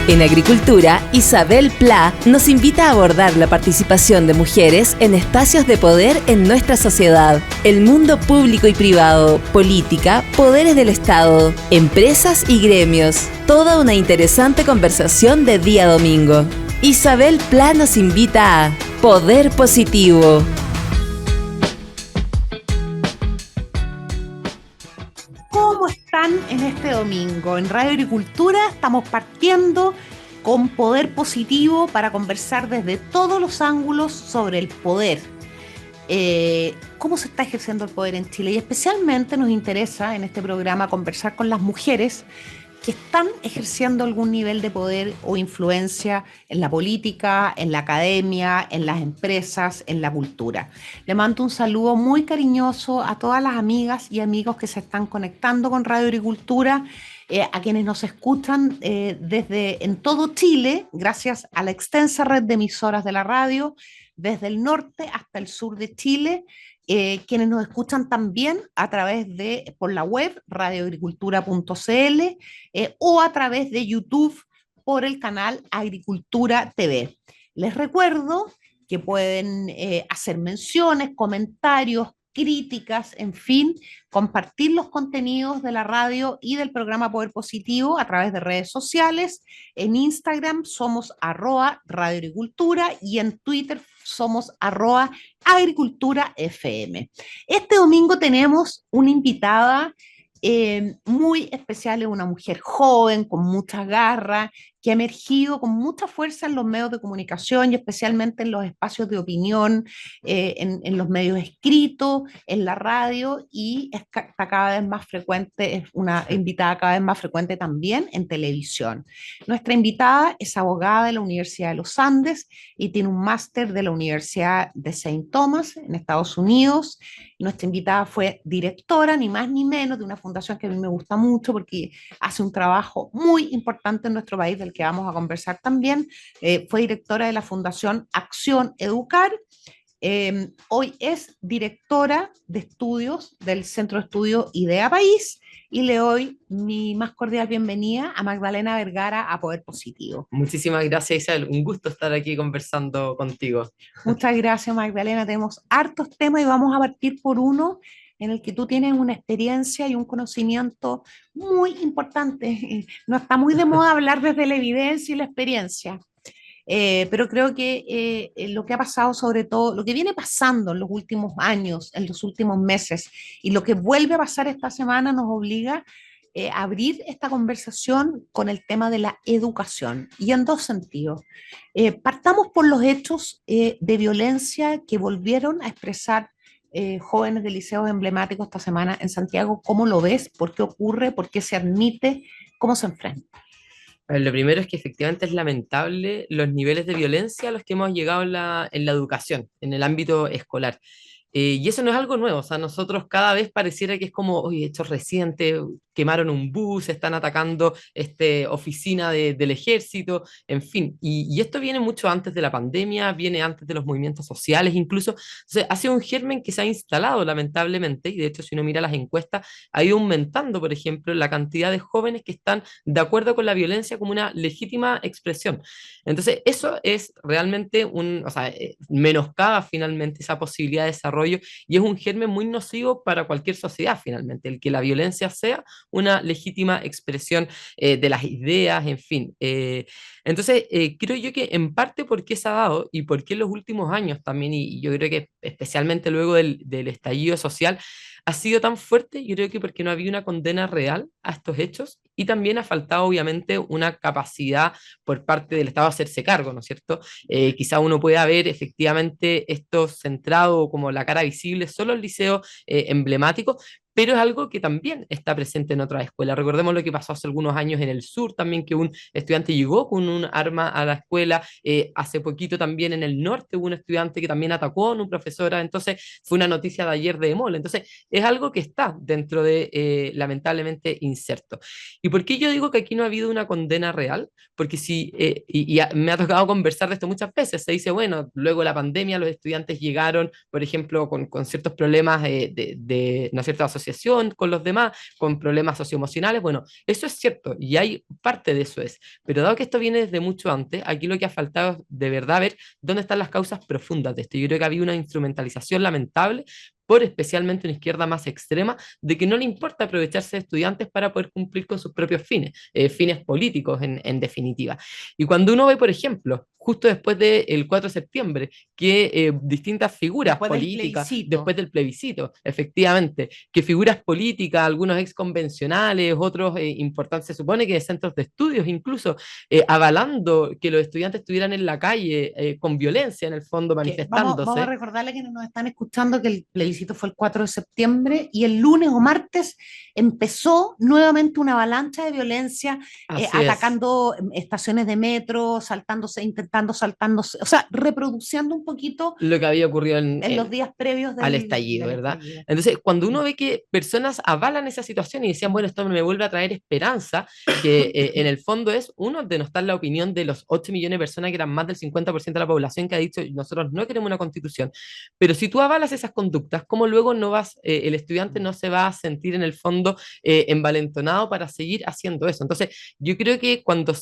En Agricultura, Isabel Pla nos invita a abordar la participación de mujeres en espacios de poder en nuestra sociedad, el mundo público y privado, política, poderes del Estado, empresas y gremios. Toda una interesante conversación de día domingo. Isabel Pla nos invita a Poder Positivo. ¿Cómo están en este domingo? En Radio Agricultura estamos partiendo con Poder Positivo para conversar desde todos los ángulos sobre el poder. ¿Cómo se está ejerciendo el poder en Chile? Y especialmente nos interesa en este programa conversar con las mujeres que están ejerciendo algún nivel de poder o influencia en la política, en la academia, en las empresas, en la cultura. Le mando un saludo muy cariñoso a todas las amigas y amigos que se están conectando con Radio Agricultura, a quienes nos escuchan desde en todo Chile, gracias a la extensa red de emisoras de la radio, desde el norte hasta el sur de Chile, quienes nos escuchan también a través de, por la web, radioagricultura.cl, o a través de YouTube por el canal Agricultura TV. Les recuerdo que pueden hacer menciones, comentarios, críticas, en fin, compartir los contenidos de la radio y del programa Poder Positivo a través de redes sociales. En Instagram somos @radioagricultura y en Twitter somos @agriculturafm. Este domingo tenemos una invitada muy especial, es una mujer joven, con mucha garra, que ha emergido con mucha fuerza en los medios de comunicación y especialmente en los espacios de opinión, en los medios escritos, en la radio, y está cada vez más frecuente, es una invitada cada vez más frecuente también en televisión. Nuestra invitada es abogada de la Universidad de los Andes y tiene un máster de la Universidad de Saint Thomas en Estados Unidos. Nuestra invitada fue directora, ni más ni menos, de una fundación que a mí me gusta mucho porque hace un trabajo muy importante en nuestro país, del que vamos a conversar también. Fue directora de la Fundación Acción Educar. Hoy es directora de estudios del Centro de Estudios IDEA País, y le doy mi más cordial bienvenida a Magdalena Vergara a Poder Positivo. Muchísimas gracias, Isabel. Un gusto estar aquí conversando contigo. Muchas gracias, Magdalena. Tenemos hartos temas y vamos a partir por uno en el que tú tienes una experiencia y un conocimiento muy importante. No está muy de moda hablar desde la evidencia y la experiencia, pero creo que lo que ha pasado, sobre todo, lo que viene pasando en los últimos años, en los últimos meses, y lo que vuelve a pasar esta semana nos obliga a abrir esta conversación con el tema de la educación, y en dos sentidos. Partamos por los hechos de violencia que volvieron a expresar jóvenes de liceos emblemáticos esta semana en Santiago. ¿Cómo lo ves? ¿Por qué ocurre? ¿Por qué se admite? ¿Cómo se enfrenta? A ver, lo primero es que efectivamente es lamentable los niveles de violencia a los que hemos llegado en la educación, en el ámbito escolar. Y eso no es algo nuevo, o sea, nosotros cada vez pareciera que es como, oye, hechos recientes, quemaron un bus, están atacando oficina del ejército, en fin. Y esto viene mucho antes de la pandemia, viene antes de los movimientos sociales incluso. Entonces, ha sido un germen que se ha instalado lamentablemente, y de hecho si uno mira las encuestas, ha ido aumentando, por ejemplo, la cantidad de jóvenes que están de acuerdo con la violencia como una legítima expresión. Entonces, eso es realmente o sea, menoscaba finalmente esa posibilidad de desarrollo, y es un germen muy nocivo para cualquier sociedad finalmente, el que la violencia sea una legítima expresión de las ideas, en fin. Entonces, creo yo que en parte por qué se ha dado y por qué en los últimos años también, y yo creo que especialmente luego del estallido social, ha sido tan fuerte, yo creo que porque no había una condena real a estos hechos, y también ha faltado obviamente una capacidad por parte del Estado a hacerse cargo, ¿no es cierto? Quizá uno pueda ver efectivamente esto centrado como la cara visible solo en liceos emblemáticos, pero es algo que también está presente en otras escuelas. Recordemos lo que pasó hace algunos años en el sur también, que un estudiante llegó con un arma a la escuela. Hace poquito también en el norte hubo un estudiante que también atacó a una profesora. Entonces fue una noticia de ayer de EMOL. Entonces es algo que está dentro de, lamentablemente, inserto. ¿Y por qué yo digo que aquí no ha habido una condena real? Porque si, me ha tocado conversar de esto muchas veces, se dice, bueno, luego de la pandemia los estudiantes llegaron, por ejemplo, con ciertos problemas ¿no es cierto?, asociados asociación con los demás, con problemas socioemocionales. Bueno, eso es cierto y hay parte de eso es, pero dado que esto viene desde mucho antes, aquí lo que ha faltado es de verdad ver dónde están las causas profundas de esto. Yo creo que había una instrumentalización lamentable por especialmente una izquierda más extrema, de que no le importa aprovecharse de estudiantes para poder cumplir con sus propios fines, fines políticos en definitiva. Y cuando uno ve, por ejemplo, justo después del 4 de septiembre, que distintas figuras políticas, después del plebiscito, efectivamente, que figuras políticas, algunos ex convencionales, otros importantes, se supone que de centros de estudios incluso, avalando que los estudiantes estuvieran en la calle con violencia, en el fondo, manifestándose. Vamos a recordarle a quienes nos están escuchando que el plebiscito fue el 4 de septiembre y el lunes o martes empezó nuevamente una avalancha de violencia, atacando estaciones de metro, saltándose, o sea, reproduciendo un poquito lo que había ocurrido en los días previos al estallido, ¿verdad? Entonces, cuando uno ve que personas avalan esa situación y decían, bueno, esto me vuelve a traer esperanza, que en el fondo es, uno, denostar la opinión de los 8 millones de personas, que eran más del 50% de la población, que ha dicho, nosotros no queremos una constitución, pero si tú avalas esas conductas, ¿cómo luego no vas, el estudiante no se va a sentir en el fondo envalentonado para seguir haciendo eso? Entonces, yo creo que cuando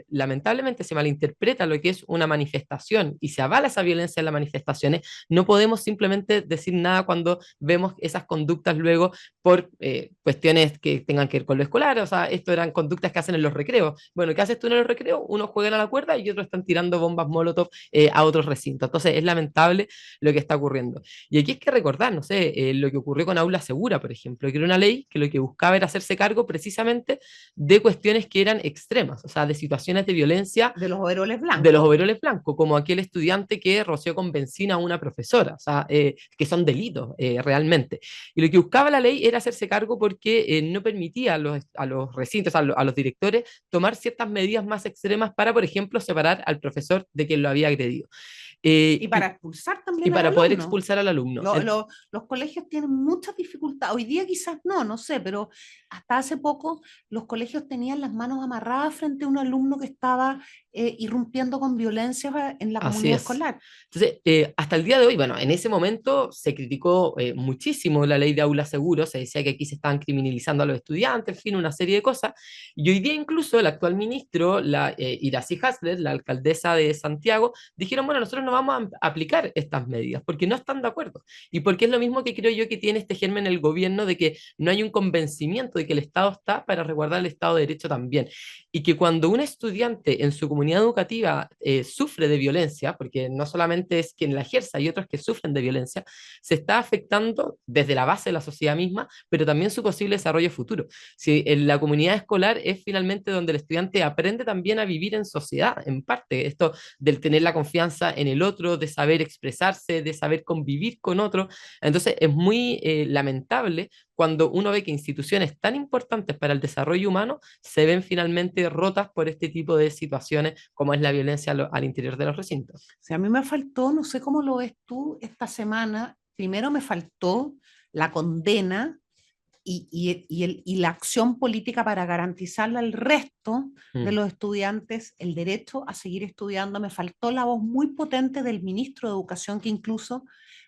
lamentablemente se malinterpreta lo que es una manifestación y se avala esa violencia en las manifestaciones, no podemos simplemente decir nada cuando vemos esas conductas luego por cuestiones que tengan que ver con lo escolar. O sea, esto eran conductas que hacen en los recreos. Bueno, ¿qué haces tú en los recreos? Unos juegan a la cuerda y otros están tirando bombas molotov a otros recintos. Entonces es lamentable lo que está ocurriendo. Y aquí hay que recordar, no sé, lo que ocurrió con Aula Segura, por ejemplo, que era una ley que lo que buscaba era hacerse cargo precisamente de cuestiones que eran extremas, o sea, de situaciones de violencia. De los overoles blancos. De los overoles blancos, como aquel estudiante que roció con benzina a una profesora, o sea, que son delitos realmente. Y lo que buscaba la ley era hacerse cargo porque no permitía a los recintos, a los directores, tomar ciertas medidas más extremas para, por ejemplo, separar al profesor de quien lo había agredido. Y para expulsar también y para al poder alumno. expulsar al alumno. Los colegios tienen muchas dificultades. Hoy día quizás no sé, pero hasta hace poco los colegios tenían las manos amarradas frente a un alumno que estaba irrumpiendo con violencia en la comunidad escolar. Entonces, hasta el día de hoy, bueno, en ese momento se criticó muchísimo la ley de aula seguro, se decía que aquí se estaban criminalizando a los estudiantes, en fin, una serie de cosas. Y hoy día incluso el actual ministro, Iracy Hasler, la alcaldesa de Santiago, dijeron, bueno, nosotros no vamos a aplicar estas medidas porque no están de acuerdo. Y porque es lo mismo que creo yo que tiene este germen el gobierno de que no hay un convencimiento de que el Estado está para resguardar el Estado de Derecho también. Y que cuando un estudiante en su comunidad educativa sufre de violencia, porque no solamente es quien la ejerza, hay otros que sufren de violencia, se está afectando desde la base de la sociedad misma, pero también su posible desarrollo futuro. Si en la comunidad escolar es finalmente donde el estudiante aprende también a vivir en sociedad, en parte, esto del tener la confianza en el otro, de saber expresarse, de saber convivir con otro. Entonces es muy lamentable cuando uno ve que instituciones tan importantes para el desarrollo humano se ven finalmente rotas por este tipo de situaciones como es la violencia al interior de los recintos. O sea, a mí me faltó, no sé cómo lo ves tú esta semana, primero me faltó la condena y la acción política para garantizarle al resto de los estudiantes el derecho a seguir estudiando. Me faltó la voz muy potente del ministro de Educación, que incluso,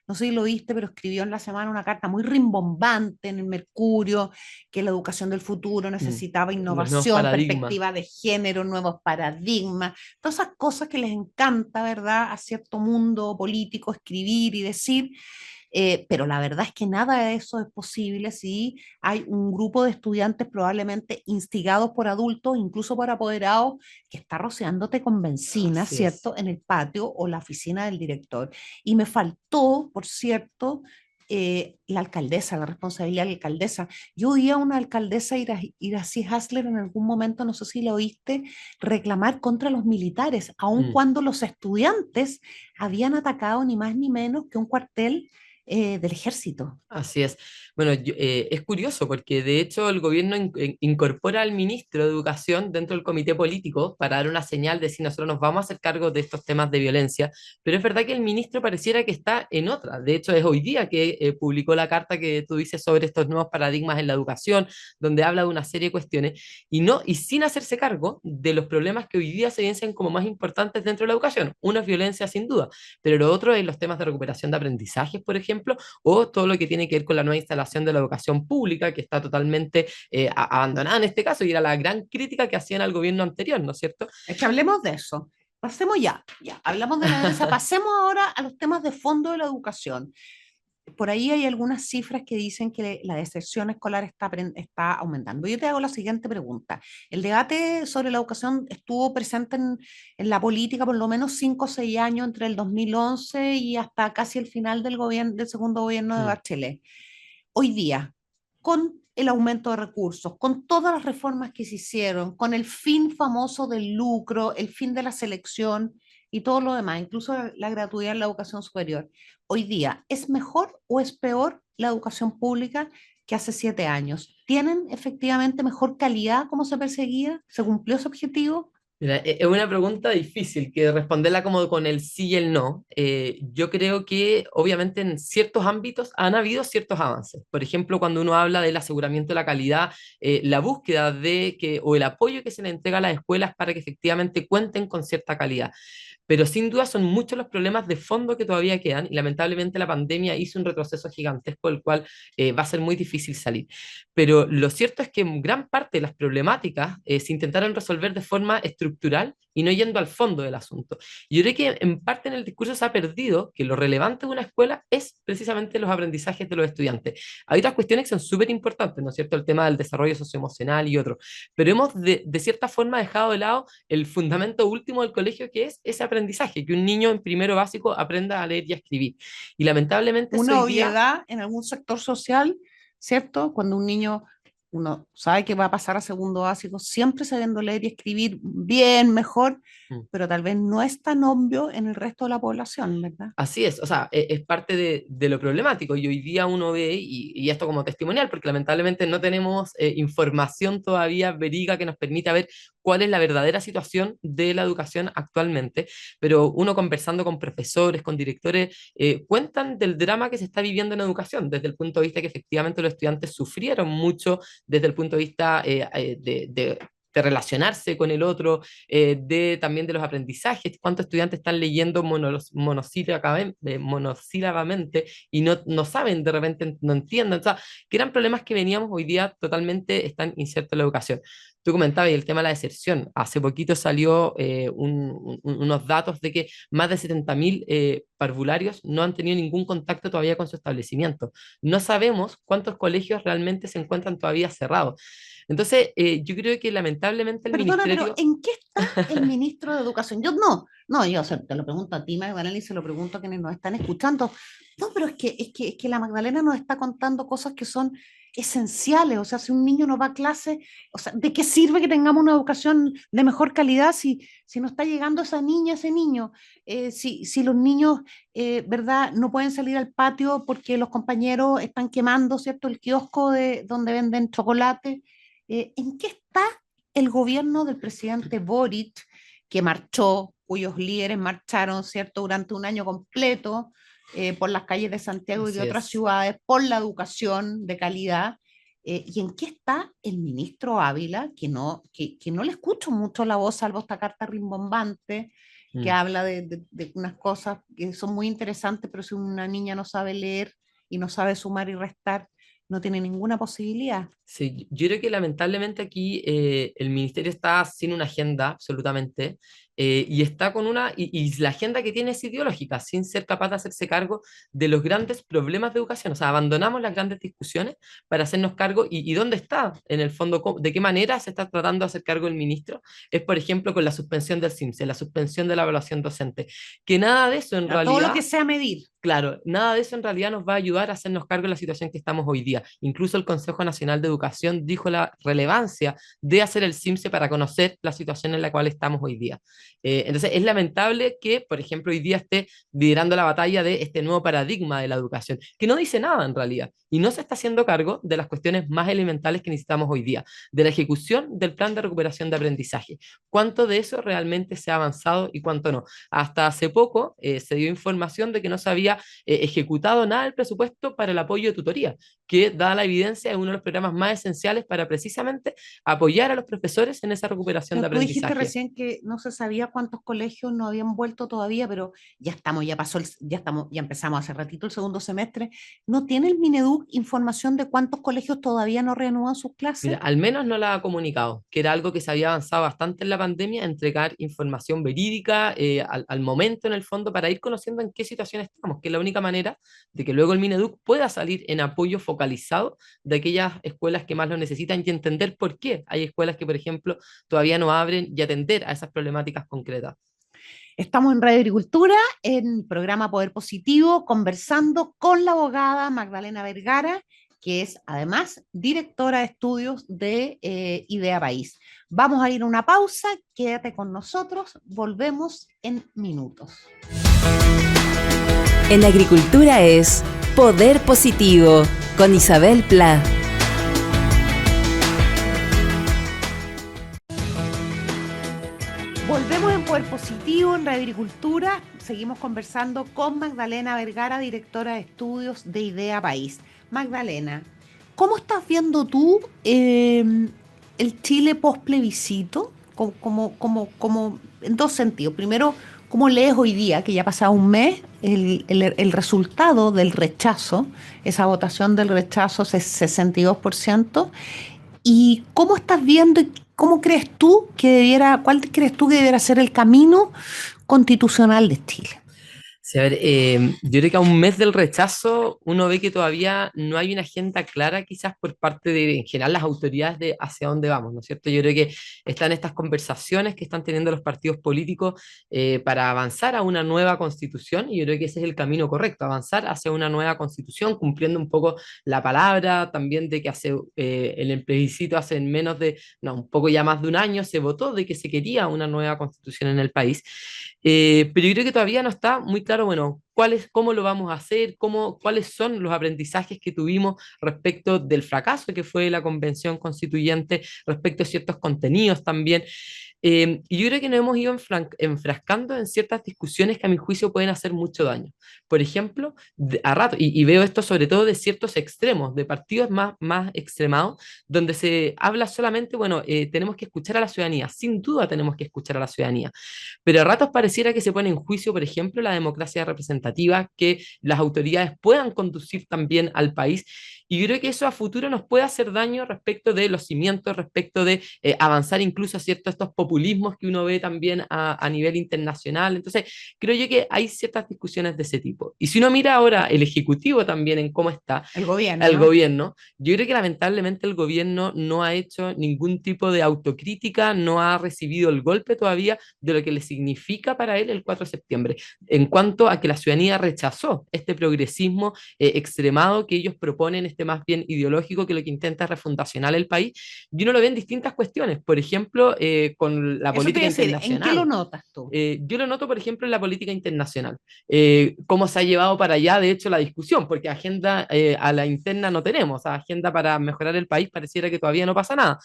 no sé si lo viste, pero escribió en la semana una carta muy rimbombante en el Mercurio, que la educación del futuro necesitaba innovación, perspectiva de género, nuevos paradigmas, todas esas cosas que les encanta, ¿verdad?, a cierto mundo político escribir y decir. Pero la verdad es que nada de eso es posible si hay un grupo de estudiantes probablemente instigados por adultos, incluso por apoderados, que está rociándote con benzina, ¿cierto?, en el patio o la oficina del director. Y me faltó, por cierto, la alcaldesa, la responsabilidad de la alcaldesa. Yo oí a una alcaldesa, Iracy Hasler, en algún momento, no sé si lo oíste, reclamar contra los militares, aun cuando los estudiantes habían atacado ni más ni menos que un cuartel del ejército. Así es. Bueno, es curioso porque de hecho el gobierno incorpora al ministro de Educación dentro del comité político para dar una señal de si nosotros nos vamos a hacer cargo de estos temas de violencia, pero es verdad que el ministro pareciera que está en otra. De hecho, es hoy día que publicó la carta que tú dices sobre estos nuevos paradigmas en la educación, donde habla de una serie de cuestiones y sin hacerse cargo de los problemas que hoy día se evidencian como más importantes dentro de la educación. Uno es violencia sin duda, pero lo otro es los temas de recuperación de aprendizajes, por ejemplo, ejemplo, o todo lo que tiene que ver con la nueva instalación de la educación pública, que está totalmente abandonada en este caso, y era la gran crítica que hacían al gobierno anterior, ¿no es cierto? Es que hablemos de eso. Pasemos ya, hablamos de la violencia, pasemos ahora a los temas de fondo de la educación. Por ahí hay algunas cifras que dicen que la deserción escolar está aumentando. Yo te hago la siguiente pregunta. El debate sobre la educación estuvo presente en la política por lo menos 5 o 6 años entre el 2011 y hasta casi el final del segundo gobierno de Mm. Bachelet. Hoy día, con el aumento de recursos, con todas las reformas que se hicieron, con el fin famoso del lucro, el fin de la selección y todo lo demás, incluso la gratuidad en la educación superior, hoy día, ¿es mejor o es peor la educación pública que hace 7 años? ¿Tienen efectivamente mejor calidad como se perseguía? ¿Se cumplió ese objetivo? Mira, es una pregunta difícil que responderla como con el sí y el no. Yo creo que obviamente en ciertos ámbitos han habido ciertos avances. Por ejemplo, cuando uno habla del aseguramiento de la calidad, la búsqueda de que, o el apoyo que se le entrega a las escuelas para que efectivamente cuenten con cierta calidad. Pero sin duda son muchos los problemas de fondo que todavía quedan y lamentablemente la pandemia hizo un retroceso gigantesco del cual va a ser muy difícil salir. Pero lo cierto es que gran parte de las problemáticas se intentaron resolver de forma estructural y no yendo al fondo del asunto. Yo creo que en parte en el discurso se ha perdido que lo relevante de una escuela es precisamente los aprendizajes de los estudiantes. Hay otras cuestiones que son súper importantes, ¿no es cierto? El tema del desarrollo socioemocional y otros, pero hemos de cierta forma dejado de lado el fundamento último del colegio, que es ese aprendizaje, que un niño en primero básico aprenda a leer y a escribir. Y lamentablemente eso Una hoy día... obviedad en algún sector social, ¿cierto? Cuando un niño, uno sabe que va a pasar a segundo básico, siempre sabiendo leer y escribir bien, mejor, Mm. pero tal vez no es tan obvio en el resto de la población, ¿verdad? Así es, o sea, es parte de lo problemático y hoy día uno ve, y esto como testimonial, porque lamentablemente no tenemos información todavía verídica que nos permita ver cuál es la verdadera situación de la educación actualmente, pero uno conversando con profesores, con directores, cuentan del drama que se está viviendo en educación, desde el punto de vista que efectivamente los estudiantes sufrieron mucho, desde el punto de vista de relacionarse con el otro, también de los aprendizajes, cuántos estudiantes están leyendo monosílabamente y no saben, de repente no entienden, o sea, que eran problemas que veníamos hoy día totalmente están insertos en la educación. Tú comentabas el tema de la deserción. Hace poquito salió unos datos de que más de 70.000 parvularios no han tenido ningún contacto todavía con su establecimiento. No sabemos cuántos colegios realmente se encuentran todavía cerrados. Entonces, yo creo que lamentablemente el Perdona, pero ministerio... ¿en qué está el ministro de Educación? Yo no, yo o sea, te lo pregunto a ti, Magdalena, y se lo pregunto a quienes nos están escuchando. No, pero es que la Magdalena nos está contando cosas que son esenciales. O sea, si un niño no va a clase, o sea, ¿de qué sirve que tengamos una educación de mejor calidad si no está llegando esa niña, ese niño? Si los niños, ¿verdad?, no pueden salir al patio porque los compañeros están quemando, ¿cierto?, el kiosco donde venden chocolate. ¿En qué está el gobierno del presidente Boric, que marchó, cuyos líderes marcharon, ¿cierto?, durante un año completo por las calles de Santiago y de Así otras es. ciudades, por la educación de calidad? ¿Y en qué está el ministro Ávila, que no le escucho mucho la voz, salvo esta carta rimbombante, que Mm. habla de unas cosas que son muy interesantes, pero si una niña no sabe leer y no sabe sumar y restar, no tiene ninguna posibilidad? Sí, yo creo que lamentablemente aquí el ministerio está sin una agenda absolutamente y está con y la agenda que tiene es ideológica, sin ser capaz de hacerse cargo de los grandes problemas de educación. O sea, abandonamos las grandes discusiones para hacernos cargo y dónde está, en el fondo, de qué manera se está tratando de hacer cargo el ministro. Es, por ejemplo, con la suspensión del CIMSE, la suspensión de la evaluación docente, que nada de eso en A todo lo que realidad... sea medir. Claro, nada de eso en realidad nos va a ayudar a hacernos cargo de la situación que estamos hoy día. Incluso el Consejo Nacional de Educación dijo la relevancia de hacer el CIMSE para conocer la situación en la cual estamos hoy día. Entonces, es lamentable que, por ejemplo, hoy día esté liderando la batalla de este nuevo paradigma de la educación, que no dice nada en realidad, y no se está haciendo cargo de las cuestiones más elementales que necesitamos hoy día, de la ejecución del plan de recuperación de aprendizaje. ¿Cuánto de eso realmente se ha avanzado y cuánto no? Hasta hace poco se dio información de que no se había ejecutado nada del presupuesto para el apoyo de tutoría, que da la evidencia es uno de los programas más esenciales para precisamente apoyar a los profesores en esa recuperación de Pero tú dijiste aprendizaje. recién que no se sabía sabía cuántos colegios no habían vuelto todavía, pero ya estamos, ya empezamos hace ratito el segundo semestre. ¿No tiene el Mineduc información de cuántos colegios todavía no reanudan sus Mira, clases? al menos no la ha comunicado, que era algo que se había avanzado bastante en la pandemia, entregar información verídica al momento en el fondo para ir conociendo en qué situación estamos, que es la única manera de que luego el Mineduc pueda salir en apoyo focalizado de aquellas escuelas que más lo necesitan y entender por qué hay escuelas que, por ejemplo, todavía no abren y atender a esas problemáticas concretas. Estamos en Radio Agricultura, en programa Poder Positivo, conversando con la abogada Magdalena Vergara, que es además directora de estudios de Idea País. Vamos a ir a una pausa, quédate con nosotros, volvemos en minutos. En Agricultura es Poder Positivo, con Isabel Pla. Volvemos en Poder Positivo, en Radio Agricultura. Seguimos conversando con Magdalena Vergara, directora de estudios de Idea País. Magdalena, ¿cómo estás viendo tú el Chile post-plebiscito? En dos sentidos. Primero, ¿cómo lees hoy día, que ya ha pasado un mes, el resultado del rechazo, esa votación del rechazo, 62%? ¿Y cómo estás viendo y cómo crees tú cuál crees tú que debiera ser el camino constitucional de Chile? Sí, a ver, yo creo que a un mes del rechazo uno ve que todavía no hay una agenda clara quizás por parte de, en general, las autoridades de hacia dónde vamos, ¿no es cierto? Yo creo que están estas conversaciones que están teniendo los partidos políticos para avanzar a una nueva constitución y yo creo que ese es el camino correcto, avanzar hacia una nueva constitución, cumpliendo un poco la palabra también de que en el plebiscito hace menos de, no, un poco ya más de un año se votó de que se quería una nueva constitución en el país. Pero yo creo que todavía no está muy claro, bueno, cómo lo vamos a hacer, cuáles son los aprendizajes que tuvimos respecto del fracaso que fue la convención constituyente, respecto a ciertos contenidos también. Y yo creo que nos hemos ido enfrascando en ciertas discusiones que a mi juicio pueden hacer mucho daño. Por ejemplo, a rato, y veo esto sobre todo de ciertos extremos, de partidos más extremados, donde se habla solamente, bueno, tenemos que escuchar a la ciudadanía, sin duda tenemos que escuchar a la ciudadanía, pero a ratos pareciera que se pone en juicio, por ejemplo, la democracia representativa, que las autoridades puedan conducir también al país. Y yo creo que eso a futuro nos puede hacer daño respecto de los cimientos, respecto de avanzar incluso a ciertos estos populismos que uno ve también a nivel internacional. Entonces, creo yo que hay ciertas discusiones de ese tipo. Y si uno mira ahora el Ejecutivo también en cómo está, El gobierno, el ¿no? gobierno, yo creo que lamentablemente el gobierno no ha hecho ningún tipo de autocrítica, no ha recibido el golpe todavía de lo que le significa para él el 4 de septiembre, en cuanto a que la ciudadanía rechazó este progresismo extremado que ellos proponen, este más bien ideológico que lo que intenta es refundacionar el país, y uno lo ve en distintas cuestiones, por ejemplo, con la Eso te política iba a decir, ¿en qué lo internacional. notas tú? Yo lo noto, por ejemplo, en la política internacional, cómo se ha llevado para allá, de hecho, la discusión, porque agenda a la interna no tenemos, agenda para mejorar el país pareciera que todavía no pasa nada,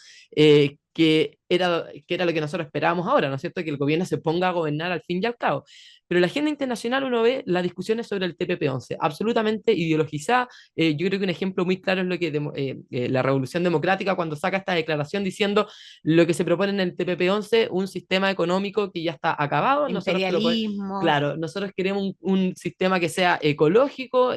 que era lo que nosotros esperábamos ahora, ¿no es cierto? Que el gobierno se ponga a gobernar al fin y al cabo. Pero la agenda internacional uno ve las discusiones sobre el TPP-11, absolutamente ideologizada. Yo creo que un ejemplo muy claro es lo que la Revolución Democrática cuando saca esta declaración diciendo lo que se propone en el TPP-11, un sistema económico que ya está acabado. Imperialismo. Claro, nosotros queremos un sistema que sea ecológico,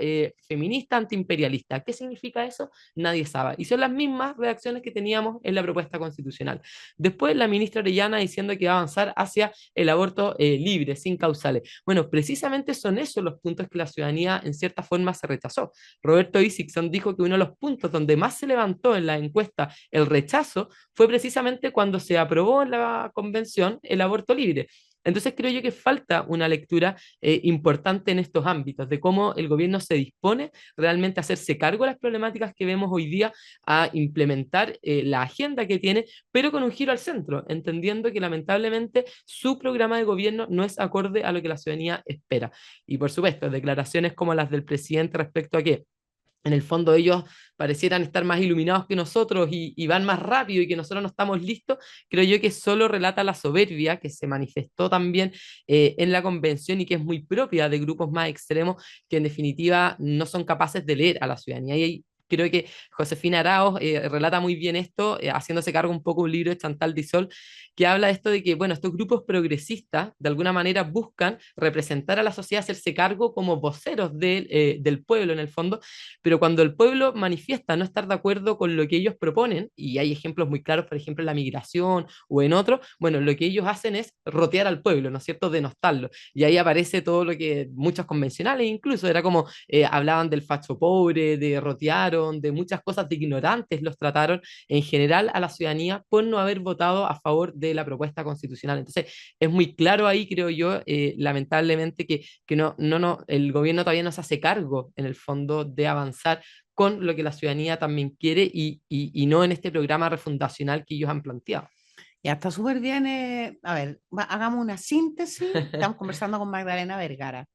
feminista, antiimperialista. ¿Qué significa eso? Nadie sabe. Y son las mismas reacciones que teníamos en la propuesta constitucional. Después la ministra Orellana diciendo que va a avanzar hacia el aborto libre, sin causales. Bueno, precisamente son esos los puntos que la ciudadanía en cierta forma se rechazó. Roberto Isicson dijo que uno de los puntos donde más se levantó en la encuesta el rechazo fue precisamente cuando se aprobó en la convención el aborto libre. Entonces creo yo que falta una lectura importante en estos ámbitos, de cómo el gobierno se dispone realmente a hacerse cargo de las problemáticas que vemos hoy día, a implementar la agenda que tiene, pero con un giro al centro, entendiendo que lamentablemente su programa de gobierno no es acorde a lo que la ciudadanía espera. Y por supuesto, declaraciones como las del presidente respecto a que en el fondo ellos parecieran estar más iluminados que nosotros y van más rápido y que nosotros no estamos listos, creo yo que solo relata la soberbia que se manifestó también en la convención y que es muy propia de grupos más extremos que en definitiva no son capaces de leer a la ciudadanía. Y creo que Josefina Arauz relata muy bien esto, haciéndose cargo un poco un libro de Chantal Dissol, que habla de esto de que, bueno, estos grupos progresistas de alguna manera buscan representar a la sociedad, hacerse cargo como voceros del pueblo en el fondo, pero cuando el pueblo manifiesta no estar de acuerdo con lo que ellos proponen, y hay ejemplos muy claros, por ejemplo, en la migración o en otro, bueno, lo que ellos hacen es rotear al pueblo, ¿no es cierto?, denostarlo. Y ahí aparece todo lo que muchos convencionales incluso, era como hablaban del facho pobre, de rotearon, de muchas cosas de ignorantes los trataron en general a la ciudadanía por no haber votado a favor de la propuesta constitucional. Entonces, es muy claro ahí, creo yo, lamentablemente, que el gobierno todavía no se hace cargo, en el fondo, de avanzar con lo que la ciudadanía también quiere y no en este programa refundacional que ellos han planteado. Ya está súper bien. A ver, hagamos una síntesis. Estamos conversando con Magdalena Vergara.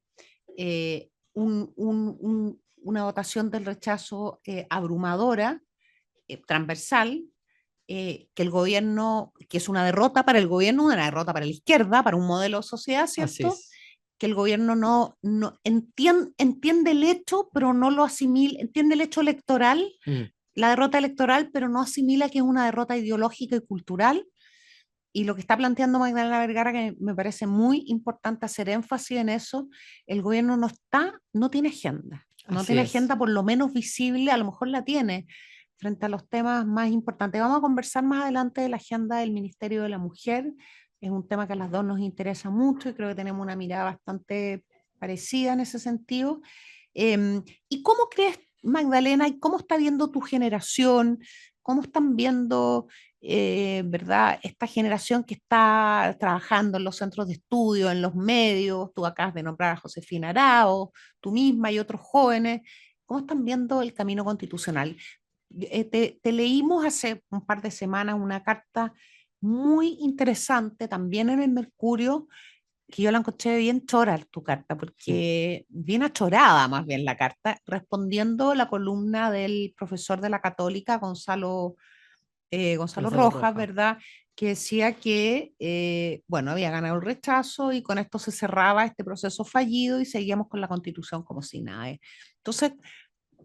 Una votación del rechazo abrumadora, transversal, que el gobierno, que es una derrota para el gobierno, una derrota para la izquierda, para un modelo de sociedad, Así ¿cierto? es. Que el gobierno no entiende el hecho, pero no lo asimila, entiende el hecho electoral, Mm. la derrota electoral, pero no asimila que es una derrota ideológica y cultural. Y lo que está planteando Magdalena Vergara, que me parece muy importante hacer énfasis en eso, el gobierno no tiene agenda, no Así tiene es. agenda por lo menos visible, a lo mejor la tiene frente a los temas más importantes. Vamos a conversar más adelante de la agenda del Ministerio de la Mujer, es un tema que a las dos nos interesa mucho y creo que tenemos una mirada bastante parecida en ese sentido. ¿Y cómo crees, Magdalena, y cómo está viendo tu generación? ¿Cómo están viendo, verdad, esta generación que está trabajando en los centros de estudio, en los medios? Tú acabas de nombrar a Josefina Arao, tú misma y otros jóvenes. ¿Cómo están viendo el camino constitucional? Te leímos hace un par de semanas una carta muy interesante también en el Mercurio, que yo la encontré bien chora tu carta, Mm. porque bien achorada más bien la carta, respondiendo la columna del profesor de la Católica, Gonzalo Gonzalo Rojas, Rojas. ¿verdad? Que decía que, bueno, había ganado el rechazo y con esto se cerraba este proceso fallido y seguíamos con la constitución como si nada. Entonces,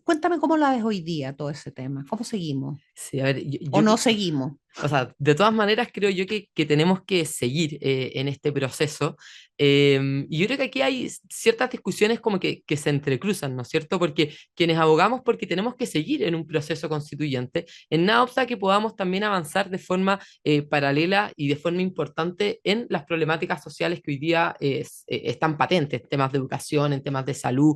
cuéntame cómo la ves hoy día todo ese tema, cómo seguimos Sí, a ver, o no seguimos. o sea, de todas maneras creo yo que tenemos que seguir en este proceso. Y yo creo que aquí hay ciertas discusiones como que se entrecruzan, ¿no es cierto? Porque quienes abogamos porque tenemos que seguir en un proceso constituyente, en nada obsta que podamos también avanzar de forma paralela y de forma importante en las problemáticas sociales que hoy día están patentes, temas de educación, en temas de salud,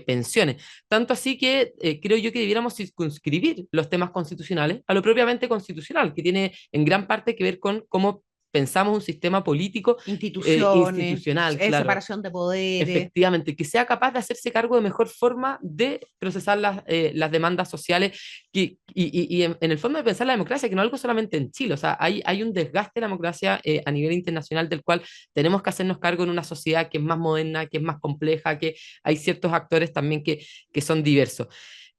pensiones. Tanto así que creo yo que debiéramos circunscribir los temas constitucionales a lo propiamente constitucional, que tiene en gran parte que ver con cómo pensamos un sistema político Instituciones, institucional, claro, separación de poderes. efectivamente, que sea capaz de hacerse cargo de mejor forma de procesar las demandas sociales y en el fondo de pensar la democracia, que no es algo solamente en Chile, o sea, hay un desgaste de la democracia a nivel internacional del cual tenemos que hacernos cargo en una sociedad que es más moderna, que es más compleja, que hay ciertos actores también que son diversos.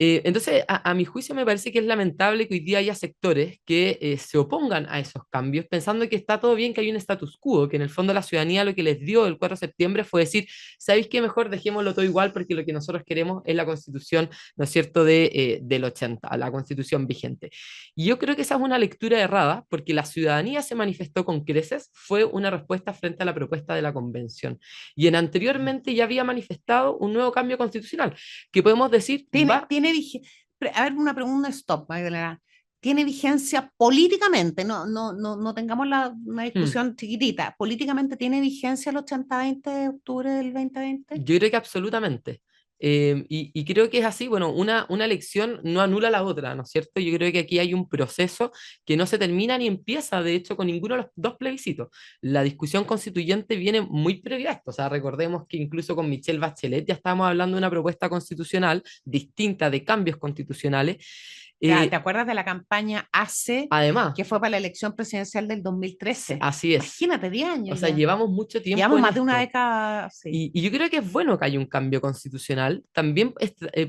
Entonces, a mi juicio me parece que es lamentable que hoy día haya sectores que se opongan a esos cambios, pensando que está todo bien, que hay un status quo, que en el fondo la ciudadanía lo que les dio el 4 de septiembre fue decir, ¿sabéis qué? Mejor dejémoslo todo igual porque lo que nosotros queremos es la constitución, ¿no es cierto?, del 80, la constitución vigente. Y yo creo que esa es una lectura errada, porque la ciudadanía se manifestó con creces, fue una respuesta frente a la propuesta de la convención. Y anteriormente ya había manifestado un nuevo cambio constitucional, que podemos decir Tiene, va. tiene a ver, una pregunta, stop, Magdalena. ¿Tiene vigencia políticamente? No tengamos una Hmm, discusión chiquitita. ¿Políticamente tiene vigencia el 80-20 de octubre del 2020? yo creo que absolutamente. Y creo que es así, bueno, una elección no anula la otra, ¿no es cierto? Yo creo que aquí hay un proceso que no se termina ni empieza, de hecho, con ninguno de los dos plebiscitos. La discusión constituyente viene muy previa a esto, o sea, recordemos que incluso con Michelle Bachelet ya estábamos hablando de una propuesta constitucional distinta de cambios constitucionales. ¿Te Eh, acuerdas de la campaña ACE Además, que fue para la elección presidencial del 2013? así es. Imagínate, 10 O años sea, ya. llevamos mucho tiempo Llevamos en más de una esto. década, sí. Y yo creo que es bueno que haya un cambio constitucional, también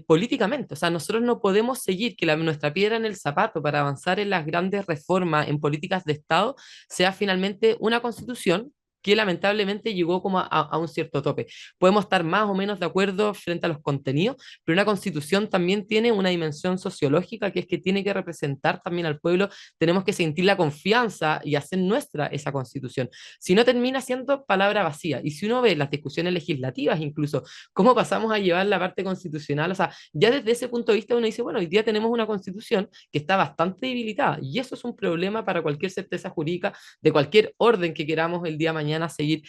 políticamente. O sea, nosotros no podemos seguir que nuestra piedra en el zapato para avanzar en las grandes reformas en políticas de Estado sea finalmente una constitución que lamentablemente llegó como a un cierto tope. Podemos estar más o menos de acuerdo frente a los contenidos, pero una constitución también tiene una dimensión sociológica, que es que tiene que representar también al pueblo. Tenemos que sentir la confianza y hacer nuestra esa constitución. Si no, termina siendo palabra vacía. Y si uno ve las discusiones legislativas, incluso cómo pasamos a llevar la parte constitucional, o sea, ya desde ese punto de vista uno dice, bueno, hoy día tenemos una constitución que está bastante debilitada, y eso es un problema para cualquier certeza jurídica de cualquier orden que queramos el día de mañana seguir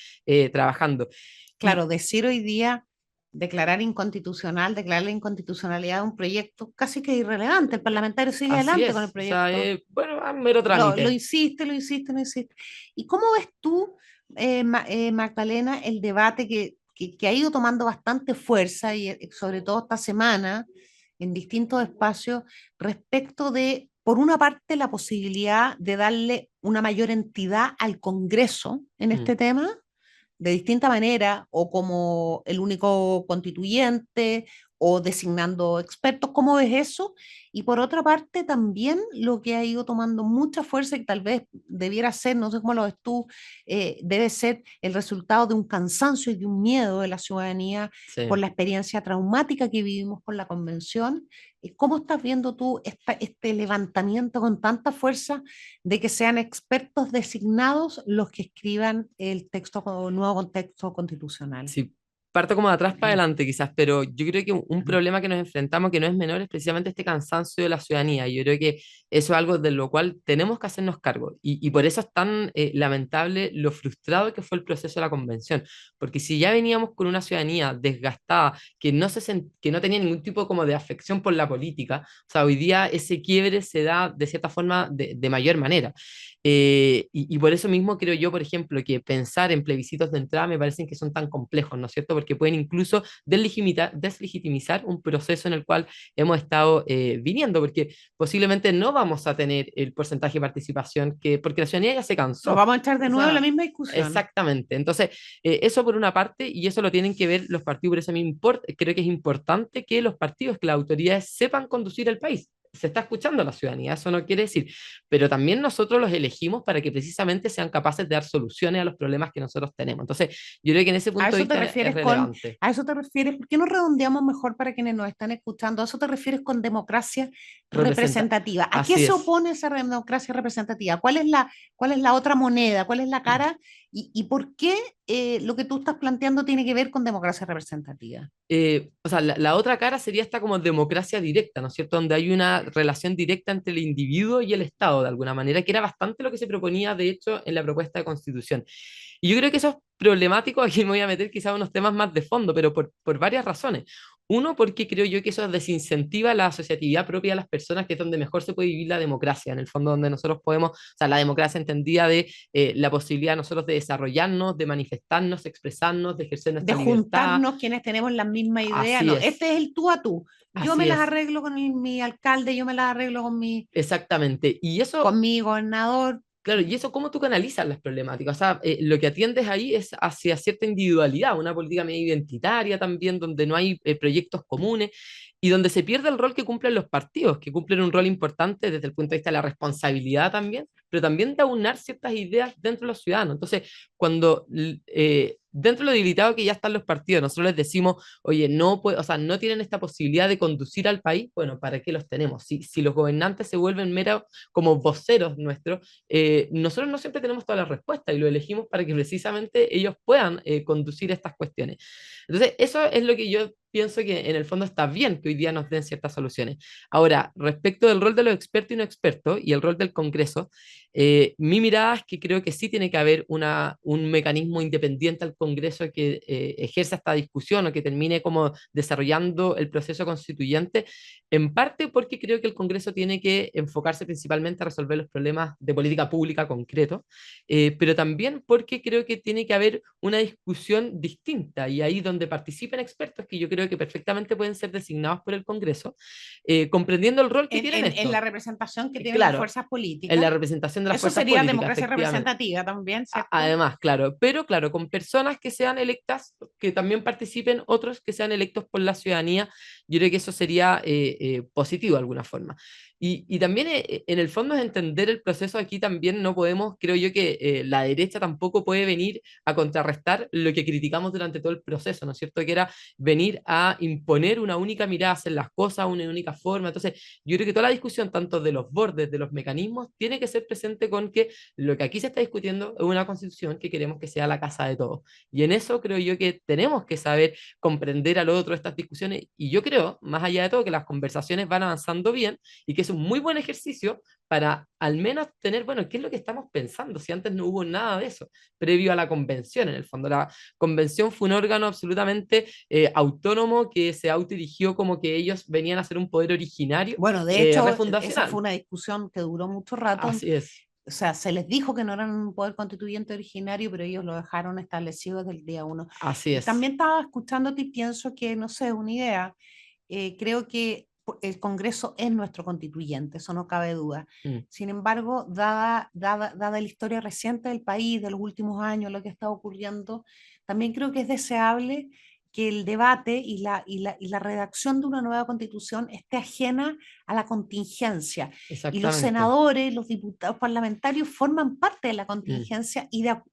trabajando. Claro, decir hoy día, declarar la inconstitucionalidad de un proyecto casi que irrelevante. El parlamentario sigue Así adelante con el es, o sea, proyecto. bueno, mero Lo trámite. insiste, lo insiste, lo insiste. ¿Y cómo ves tú, Magdalena, el debate que ha ido tomando bastante fuerza y sobre todo esta semana en distintos espacios respecto de, por una parte, la posibilidad de darle una mayor entidad al Congreso en Mm. este tema? De distinta manera, o como el único constituyente, o designando expertos. ¿Cómo ves eso? Y por otra parte, también lo que ha ido tomando mucha fuerza y tal vez debiera ser, no sé cómo lo ves tú, debe ser el resultado de un cansancio y de un miedo de la ciudadanía por Sí. la experiencia traumática que vivimos con la convención. ¿Cómo estás viendo tú este levantamiento con tanta fuerza de que sean expertos designados los que escriban el texto, nuevo contexto constitucional? Sí, parto como de atrás para adelante quizás, pero yo creo que un problema que nos enfrentamos que no es menor es precisamente este cansancio de la ciudadanía. Yo creo que eso es algo de lo cual tenemos que hacernos cargo, y por eso es tan lamentable lo frustrado que fue el proceso de la convención, porque si ya veníamos con una ciudadanía desgastada, que no tenía ningún tipo como de afección por la política, o sea, hoy día ese quiebre se da de cierta forma de mayor manera. Y por eso mismo creo yo, por ejemplo, que pensar en plebiscitos de entrada me parecen que son tan complejos, ¿no es cierto? Porque pueden incluso deslegitimizar un proceso en el cual hemos estado viniendo, porque posiblemente no vamos a tener el porcentaje de participación porque la ciudadanía ya se Nos cansó. vamos a echar de O nuevo en la sea, misma discusión. exactamente. Entonces, eso por una parte, y eso lo tienen que ver los partidos, por eso creo que es importante que los partidos, que las autoridades sepan conducir el país. Se está escuchando a la ciudadanía, eso no quiere decir, pero también nosotros los elegimos para que precisamente sean capaces de dar soluciones a los problemas que nosotros tenemos. Entonces, yo creo que en ese ¿A punto de eso te vista es refieres relevante. a eso te refieres? ¿Por qué no redondeamos mejor para quienes nos están escuchando? ¿A eso te refieres con democracia Representa, representativa? ¿A qué así se es. opone esa democracia representativa? Cuál es la otra moneda? ¿Cuál es la cara? Y por qué lo que tú estás planteando tiene que ver con democracia representativa? O sea, la otra cara sería esta como democracia directa, ¿no es cierto? Donde hay una relación directa entre el individuo y el Estado, de alguna manera, que era bastante lo que se proponía, de hecho, en la propuesta de constitución. Y yo creo que eso es problemático. Aquí me voy a meter quizás unos temas más de fondo, pero por varias razones. Uno, porque creo yo que eso desincentiva la asociatividad propia de las personas, que es donde mejor se puede vivir la democracia, en el fondo donde nosotros podemos, o sea, la democracia entendida de la posibilidad de nosotros de desarrollarnos, de manifestarnos, de expresarnos, de ejercer De nuestra libertad. juntarnos quienes tenemos la misma idea. Así No, es, este es el tú a tú. Yo me así las es, arreglo con mi alcalde, yo me las arreglo exactamente. Y eso, con mi gobernador. claro, y eso cómo tú canalizas las problemáticas. O sea, lo que atiendes ahí es hacia cierta individualidad, una política medio identitaria también, donde no hay proyectos comunes y donde se pierde el rol que cumplen los partidos, que cumplen un rol importante desde el punto de vista de la responsabilidad también, pero también de aunar ciertas ideas dentro de los ciudadanos. Entonces, cuando dentro de lo debilitado que ya están los partidos, nosotros les decimos, oye, no, o sea, no tienen esta posibilidad de conducir al país, bueno, ¿para qué los tenemos? Si los gobernantes se vuelven meros como voceros nuestros, nosotros no siempre tenemos todas las respuestas y lo elegimos para que precisamente ellos puedan conducir estas cuestiones. Entonces, eso es lo que yo pienso que en el fondo está bien que hoy día nos den ciertas soluciones. Ahora, respecto del rol de los expertos y no expertos y el rol del Congreso, mi mirada es que creo que sí tiene que haber un mecanismo independiente al Congreso que ejerza esta discusión o que termine como desarrollando el proceso constituyente, en parte porque creo que el Congreso tiene que enfocarse principalmente a resolver los problemas de política pública concretos, pero también porque creo que tiene que haber una discusión distinta y ahí donde participen expertos que yo creo que perfectamente pueden ser designados por el Congreso, comprendiendo el rol que tienen En la estos. representación que tienen las Claro, fuerzas en políticas. la representación de las Eso fuerzas sería políticas, democracia efectivamente. representativa también, ¿cierto? Además, claro, pero claro, con personas que sean electas, que también participen otros que sean electos por la ciudadanía, yo creo que eso sería positivo de alguna forma. Y también en el fondo es entender el proceso aquí también no podemos, creo yo que la derecha tampoco puede venir a contrarrestar lo que criticamos durante todo el proceso, ¿no es cierto? Que era venir a imponer una única mirada, hacer las cosas, una única forma. Entonces, yo creo que toda la discusión, tanto de los bordes, de los mecanismos, tiene que ser presente con que lo que aquí se está discutiendo es una constitución que queremos que sea la casa de todos. Y en eso creo yo que tenemos que saber comprender al otro estas discusiones. Y yo creo, más allá de todo, que las conversaciones van avanzando bien y que es un muy buen ejercicio para al menos tener, bueno, ¿qué es lo que estamos pensando? Si antes no hubo nada de eso, previo a la convención, en el fondo. La convención fue un órgano absolutamente autónomo que se autodirigió como que ellos venían a ser un poder originario, Bueno, de hecho, esa refundacional. fue una discusión que duró mucho rato. Así es, O sea, se les dijo que no eran un poder constituyente originario, pero ellos lo dejaron establecido desde el día uno. así Y es. también estaba escuchándote y pienso que, no sé, una idea, creo que el Congreso es nuestro constituyente, eso no cabe duda. Mm, Sin embargo, dada la historia reciente del país, de los últimos años, lo que está ocurriendo, también creo que es deseable que el debate y la redacción de una nueva constitución esté ajena a la contingencia. Y los exactamente. senadores, los diputados parlamentarios forman parte de la Mm. contingencia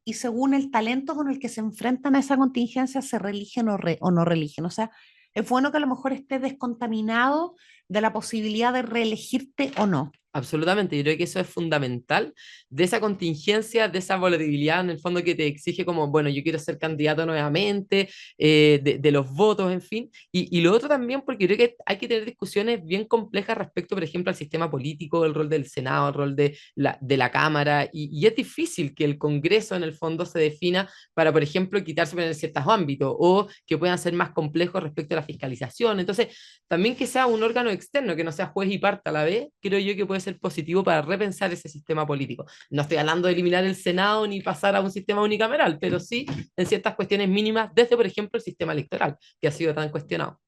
y según el talento con el que se enfrentan a esa contingencia se religen o no religen. O sea, es bueno que a lo mejor estés descontaminado de la posibilidad de reelegirte o no. Absolutamente, yo creo que eso es fundamental de esa contingencia, de esa volatilidad en el fondo que te exige como, bueno, yo quiero ser candidato nuevamente, de los votos, en fin. Y lo otro también, porque creo que hay que tener discusiones bien complejas respecto, por ejemplo, al sistema político, el rol del Senado, el rol de la Cámara, y es difícil que el Congreso en el fondo se defina para, por ejemplo, quitarse en ciertos ámbitos o que puedan ser más complejos respecto a la fiscalización. Entonces, también que sea un órgano externo, que no sea juez y parte a la vez, creo yo que puede ser positivo para repensar ese sistema político. No estoy hablando de eliminar el Senado ni pasar a un sistema unicameral, pero sí en ciertas cuestiones mínimas, desde, por ejemplo, el sistema electoral, que ha sido tan cuestionado.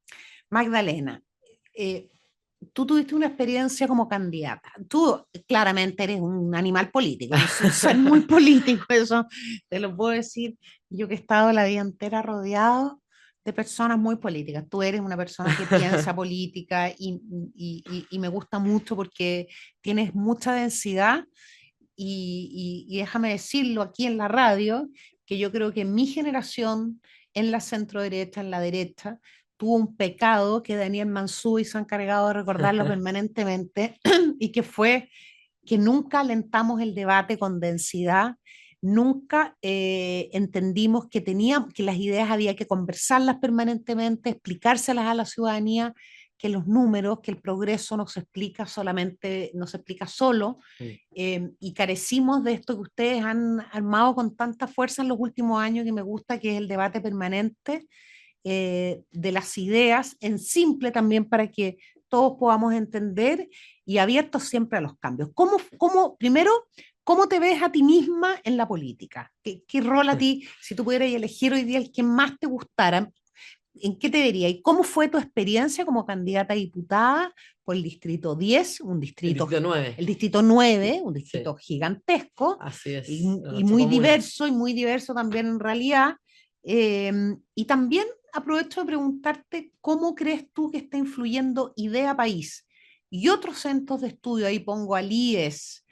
Magdalena, eh, tú tuviste una experiencia como candidata. Tú claramente eres un animal político, eres un ser muy político, eso te lo puedo decir. Yo que he estado la vida entera rodeado de personas muy políticas. Tú eres una persona que piensa política y me gusta mucho porque tienes mucha densidad y déjame decirlo aquí en la radio, que yo creo que mi generación en la centro derecha, en la derecha, tuvo un pecado que Daniel Mansú se ha encargado de recordarlo permanentemente y que fue que nunca alentamos el debate con densidad, nunca entendimos que teníamos, que las ideas había que conversarlas permanentemente, explicárselas a la ciudadanía, que los números, que el progreso no se explica solamente, no se explica solo, y carecimos de esto que ustedes han armado con tanta fuerza en los últimos años, que me gusta, que es el debate permanente de las ideas, en simple también para que todos podamos entender y abiertos siempre a los cambios. Primero, cómo te ves a ti misma en la política? ¿Qué rol a ti, si tú pudieras elegir hoy día el que más te gustara, en qué te vería? ¿Y cómo fue tu experiencia como candidata a diputada por el distrito 10, El distrito 9. el distrito 9, un Sí, distrito gigantesco así es, y ocho comunas. muy diverso también en realidad? Y también aprovecho de preguntarte cómo crees tú que está influyendo Idea País y otros centros de estudio, ahí pongo al IES,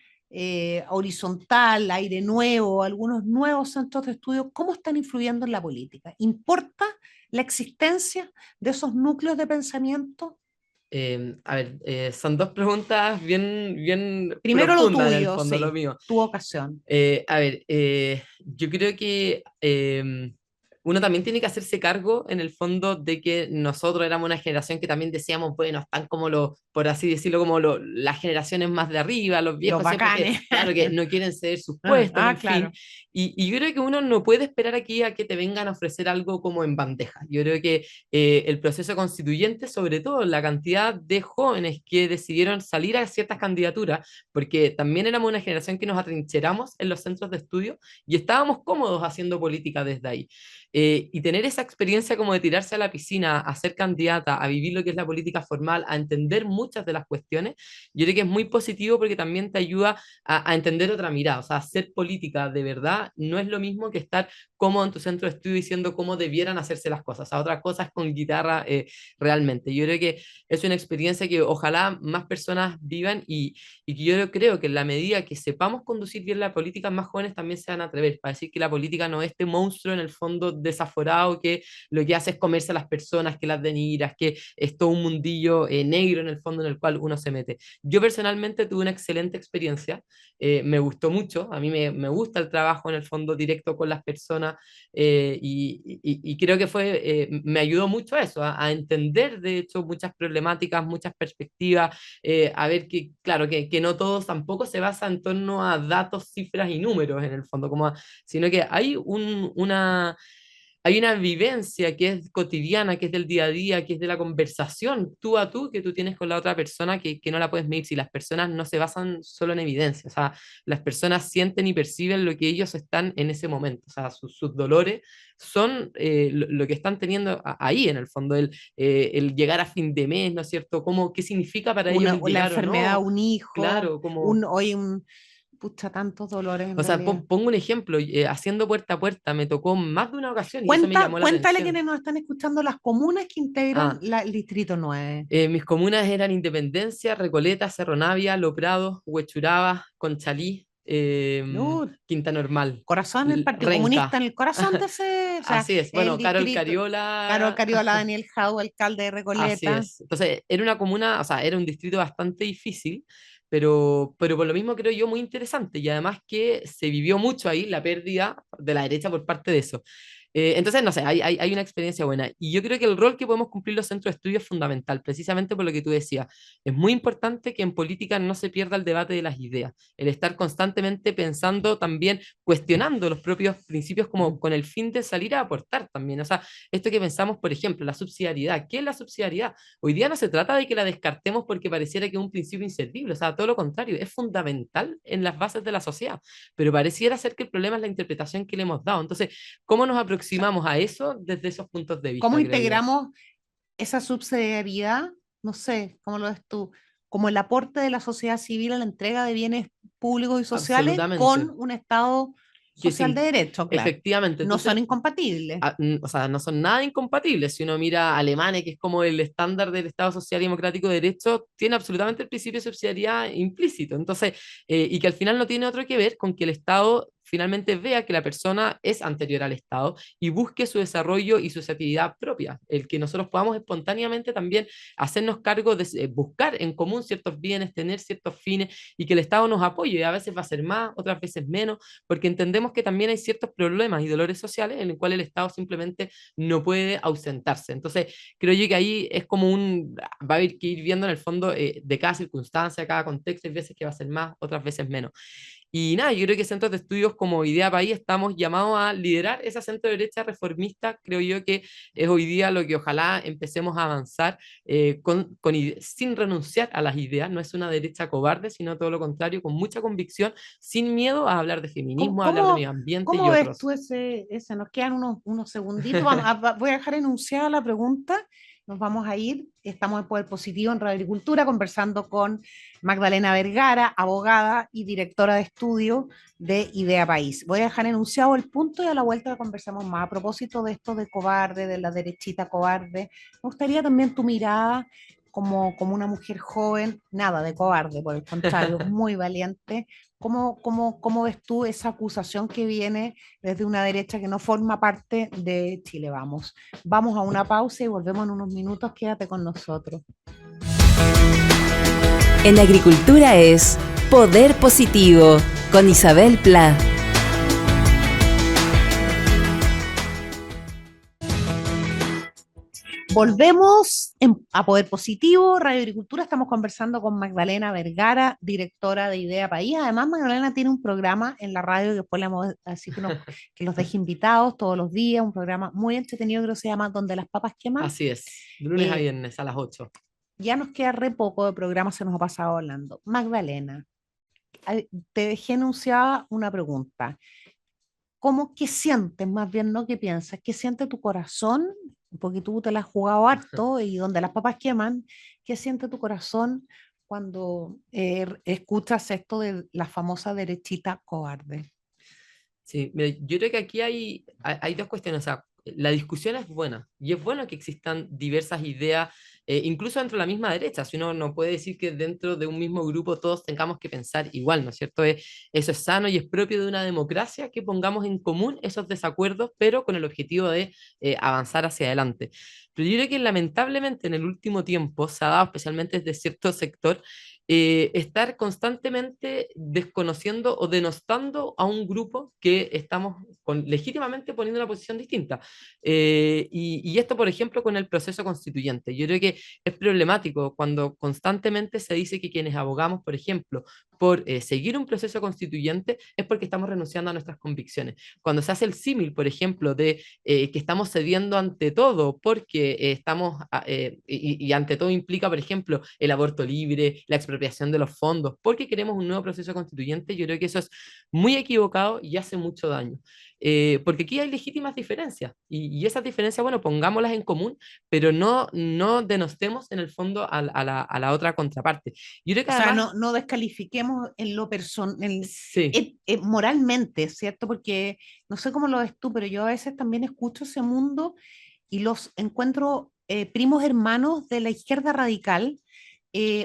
Horizontal, Aire Nuevo, algunos nuevos centros de estudio, ¿cómo están influyendo en la política? ¿Importa la existencia de esos núcleos de pensamiento? A ver, son dos preguntas bien Primero lo profundas en el tuyo, fondo, lo sí, mío. tu ocasión. A ver, yo creo que uno también tiene que hacerse cargo en el fondo de que nosotros éramos una generación que también decíamos, bueno, están como los, por así decirlo, como las generaciones más de arriba, los Los viejos siempre que, bacanes. claro, que no quieren ceder sus puestos, en fin. Claro. Y yo creo que uno no puede esperar aquí a que te vengan a ofrecer algo como en bandeja. Yo creo que el proceso constituyente, sobre todo la cantidad de jóvenes que decidieron salir a ciertas candidaturas, porque también éramos una generación que nos atrincheramos en los centros de estudio y estábamos cómodos haciendo política desde ahí. Y tener esa experiencia como de tirarse a la piscina, a ser candidata, a vivir lo que es la política formal, a entender muchas de las cuestiones, yo creo que es muy positivo porque también te ayuda a entender otra mirada. O sea, hacer política de verdad no es lo mismo que estar cómodo en tu centro de estudio diciendo cómo debieran hacerse las cosas. O sea, otras cosas con guitarra realmente. Yo creo que es una experiencia que ojalá más personas vivan y que yo creo que en la medida que sepamos conducir bien la política, más jóvenes también se van a atrever para decir que la política no es este monstruo en el fondo desaforado que lo que hace es comerse a las personas, que las denigras, que es todo un mundillo negro en el fondo en el cual uno se mete. Yo personalmente tuve una excelente experiencia, me gustó mucho, a mí me gusta el trabajo en el fondo directo con las personas y creo que me ayudó mucho a eso, a entender de hecho muchas problemáticas, muchas perspectivas, a ver que, claro, que no todo tampoco se basa en torno a datos, cifras y números en el fondo, sino que hay una vivencia que es cotidiana, que es del día a día, que es de la conversación tú a tú que tú tienes con la otra persona que no la puedes medir si las personas no se basan solo en evidencia, o sea, las personas sienten y perciben lo que ellos están en ese momento, o sea, sus dolores son lo que están teniendo ahí en el fondo, el llegar a fin de mes, ¿no es cierto? ¿Qué significa para ellos el La llegar o enfermedad, no? un hijo, Claro, como hoy pucha, tantos dolores en o sea, realidad. pongo un ejemplo, haciendo puerta a puerta, me tocó más de una ocasión y eso me llamó la Cuéntale a atención. quienes nos están escuchando las comunas que integran Ah, el Distrito 9. mis comunas eran Independencia, Recoleta, Cerro Navia, Los Prados, Huechuraba, Conchalí, Uh, Quinta Normal, Corazón del Partido Comunista Renca. en el corazón de ese, o sea, Así es, el bueno, Carol distrito, Carol Cariola, Cariola, Daniel Jau, alcalde de así Recoleta. es. Entonces, era una comuna, o sea, era un distrito bastante difícil, pero por lo mismo creo yo muy interesante y además que se vivió mucho ahí la pérdida de la derecha por parte de eso. Entonces, no sé, hay una experiencia buena. Y yo creo que el rol que podemos cumplir los centros de estudio es fundamental, precisamente por lo que tú decías. Es muy importante que en política no se pierda el debate de las ideas, el estar constantemente pensando también, cuestionando los propios principios como con el fin de salir a aportar también. O sea, esto que pensamos, por ejemplo, la subsidiariedad. ¿Qué es la subsidiariedad? Hoy día no se trata de que la descartemos porque pareciera que es un principio inservible, o sea, todo lo contrario, es fundamental en las bases de la sociedad, pero pareciera ser que el problema es la interpretación que le hemos dado. Entonces, ¿cómo nos O sea, aproximamos a eso desde esos puntos de ¿cómo vista, creo yo? integramos esa subsidiariedad? No sé, ¿cómo lo ves tú? Como el aporte de la sociedad civil a la entrega de bienes públicos y sociales con Absolutamente. un Estado Que social de sin, derecho, claro. efectivamente, No son incompatibles. o sea, no son nada incompatibles. Si uno mira a Alemania, que es como el estándar del Estado Social y Democrático de Derecho, tiene absolutamente el principio de subsidiariedad implícito. Entonces, y que al final no tiene otro que ver con que el Estado finalmente vea que la persona es anterior al Estado y busque su desarrollo y su actividad propia. El que nosotros podamos espontáneamente también hacernos cargo de buscar en común ciertos bienes, tener ciertos fines y que el Estado nos apoye. A veces va a ser más, otras veces menos, porque entendemos que también hay ciertos problemas y dolores sociales en el cual el Estado simplemente no puede ausentarse. Entonces, creo yo que ahí es como va a haber que ir viendo en el fondo de cada circunstancia, cada contexto, hay veces que va a ser más, otras veces menos. Y nada, yo creo que centros de estudios como Idea País estamos llamados a liderar esa centro derecha reformista. Creo yo que es hoy día lo que ojalá empecemos a avanzar sin renunciar a las ideas. No es una derecha cobarde, sino todo lo contrario, con mucha convicción, sin miedo a hablar de ¿Cómo, feminismo, a hablar de cómo, medio ambiente y cómo ves tú otros. ese? Nos quedan unos segunditos. Voy a dejar enunciada la pregunta. Nos vamos a ir. Estamos en Poder Positivo en Radio Agricultura conversando con Magdalena Vergara, abogada y directora de estudio de Idea País. Voy a dejar enunciado el punto y a la vuelta conversamos más. A propósito de esto de cobarde, de la derechita cobarde, me gustaría también tu mirada como una mujer joven, nada de cobarde, por el contrario, muy valiente. ¿Cómo ves tú esa acusación que viene desde una derecha que no forma parte de Chile Vamos? Vamos a una pausa y volvemos en unos minutos. Quédate con nosotros. En agricultura es Poder Positivo con Isabel Pla. Volvemos a Poder Positivo, Radio Agricultura. Estamos conversando con Magdalena Vergara, directora de Idea País. Además, Magdalena tiene un programa en la radio que después le vamos a decir que los deje invitados todos los días, un programa muy entretenido que se llama Donde las papas queman. Así es, de lunes a Eh, viernes a las 8. ya nos queda re poco de programa, se nos ha pasado hablando. Magdalena, te dejé enunciada una pregunta. qué sientes, más bien no qué piensas, qué siente tu corazón, porque tú te la has jugado harto y donde las papas queman, qué siente tu corazón cuando escuchas esto de la famosa derechita cobarde. Sí, mira, yo creo que aquí hay dos cuestiones. O sea, la discusión es buena y es bueno que existan diversas ideas, incluso dentro de la misma derecha. Si uno no puede decir que dentro de un mismo grupo todos tengamos que pensar igual, ¿no es cierto? Eso es sano y es propio de una democracia que pongamos en común esos desacuerdos, pero con el objetivo de avanzar hacia adelante. Pero yo creo que lamentablemente en el último tiempo se ha dado, especialmente desde cierto sector, estar constantemente desconociendo o denostando a un grupo que estamos legítimamente poniendo en una posición distinta. Y esto, por ejemplo, con el proceso constituyente. Yo creo que es problemático cuando constantemente se dice que quienes abogamos, por ejemplo, por seguir un proceso constituyente es porque estamos renunciando a nuestras convicciones. Cuando se hace el símil, por ejemplo, de que estamos cediendo ante todo porque y ante todo implica, por ejemplo, el aborto libre, la expropiación de los fondos, porque queremos un nuevo proceso constituyente, yo creo que eso es muy equivocado y hace mucho daño. Porque aquí hay legítimas diferencias y esas diferencias, bueno, pongámoslas en común, pero no denostemos en el fondo a la otra contraparte. Yo creo que O sea, además, no descalifiquemos en lo personal, sí, moralmente, ¿cierto? Porque no sé cómo lo ves tú, pero yo a veces también escucho ese mundo y los encuentro primos hermanos de la izquierda radical,